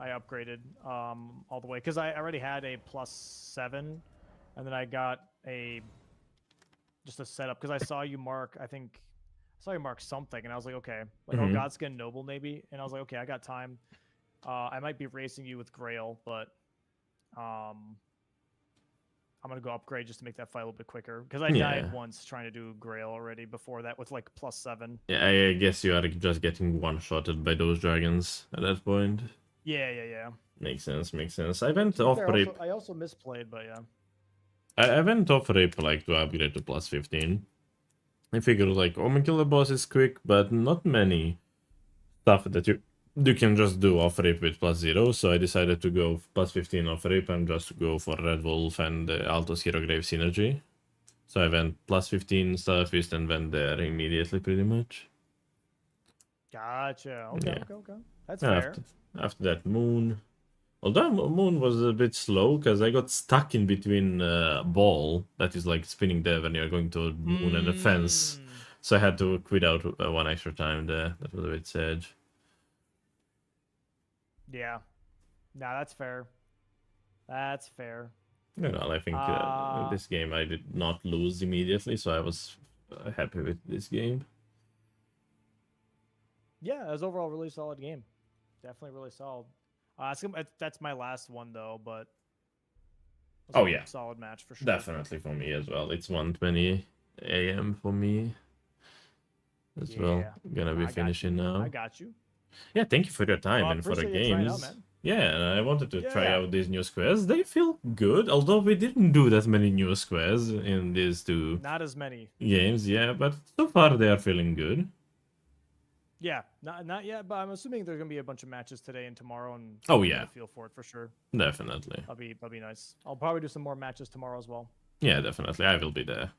I upgraded all the way because I already had a plus 7, and then I got just a setup because I saw you mark. I saw you mark something, and I was like, okay, like oh, Godskin Noble maybe, and I was like, okay, I got time. I might be racing you with Grail, but I'm gonna go upgrade just to make that fight a little bit quicker because I died once trying to do Grail already before that with like plus 7. Yeah, I guess you are just getting one-shotted by those dragons at that point. Yeah. Makes sense. I went off rip. I also misplayed, but yeah. I went off rip like to upgrade to plus 15. I figured like Omen Killer boss is quick, but not many stuff that you can just do off rip with plus 0, so I decided to go plus 15 off rip and just go for Red Wolf and Altos Hero Grave synergy. So I went plus 15 Starfist and went there immediately pretty much. Gotcha. Okay, Yeah. okay. That's fair. After that, Moon. Although Moon was a bit slow because I got stuck in between ball that is like spinning there when you're going to Moon and a fence. So I had to quit out one extra time there. That was a bit sad. Yeah. Nah, that's fair. That's fair. You know, I think this game I did not lose immediately, so I was happy with this game. Yeah, it was overall a really solid game. Definitely really solid. That's my last one though, but it was a solid match for sure. Definitely for me as well. It's 1:20 a.m. for me as well. Gonna be finishing now. I got you. Yeah, thank you for your time and for the games. Yeah, and I wanted to try out these new squares. They feel good, although we didn't do that many new squares in these 2 Not as many games, yeah, but so far they are feeling good. Yeah, not yet, but I'm assuming there's gonna be a bunch of matches today and tomorrow, and feel for it for sure. Definitely. That'll be nice. I'll probably do some more matches tomorrow as well. Yeah, definitely. I will be there.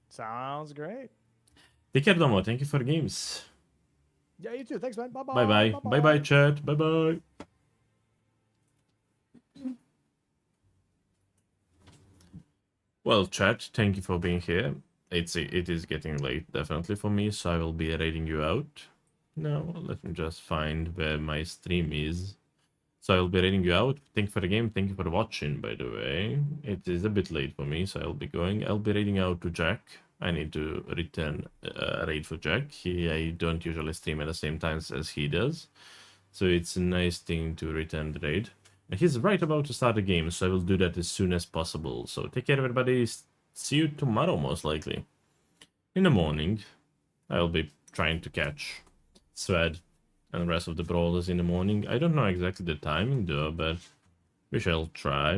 Sounds great. Take care, Domo. Thank you for games. Yeah, you too. Thanks, man. Bye bye. Bye bye. Bye bye, chat. Bye bye. Well, chat, thank you for being here. It is getting late, definitely for me, so I will be raiding you out. Now, let me just find where my stream is. So I will be raiding you out. Thank you for the game. Thank you for watching, by the way. It is a bit late for me, so I'll be going. I'll be raiding out to Jack. I need to return raid for Jack. I don't usually stream at the same time as he does. So it's a nice thing to return the raid. And he's right about to start the game, so I will do that as soon as possible. So take care, everybody. See you tomorrow, most likely. In the morning, I'll be trying to catch Swed and the rest of the brawlers in the morning. I don't know exactly the timing, though, but we shall try.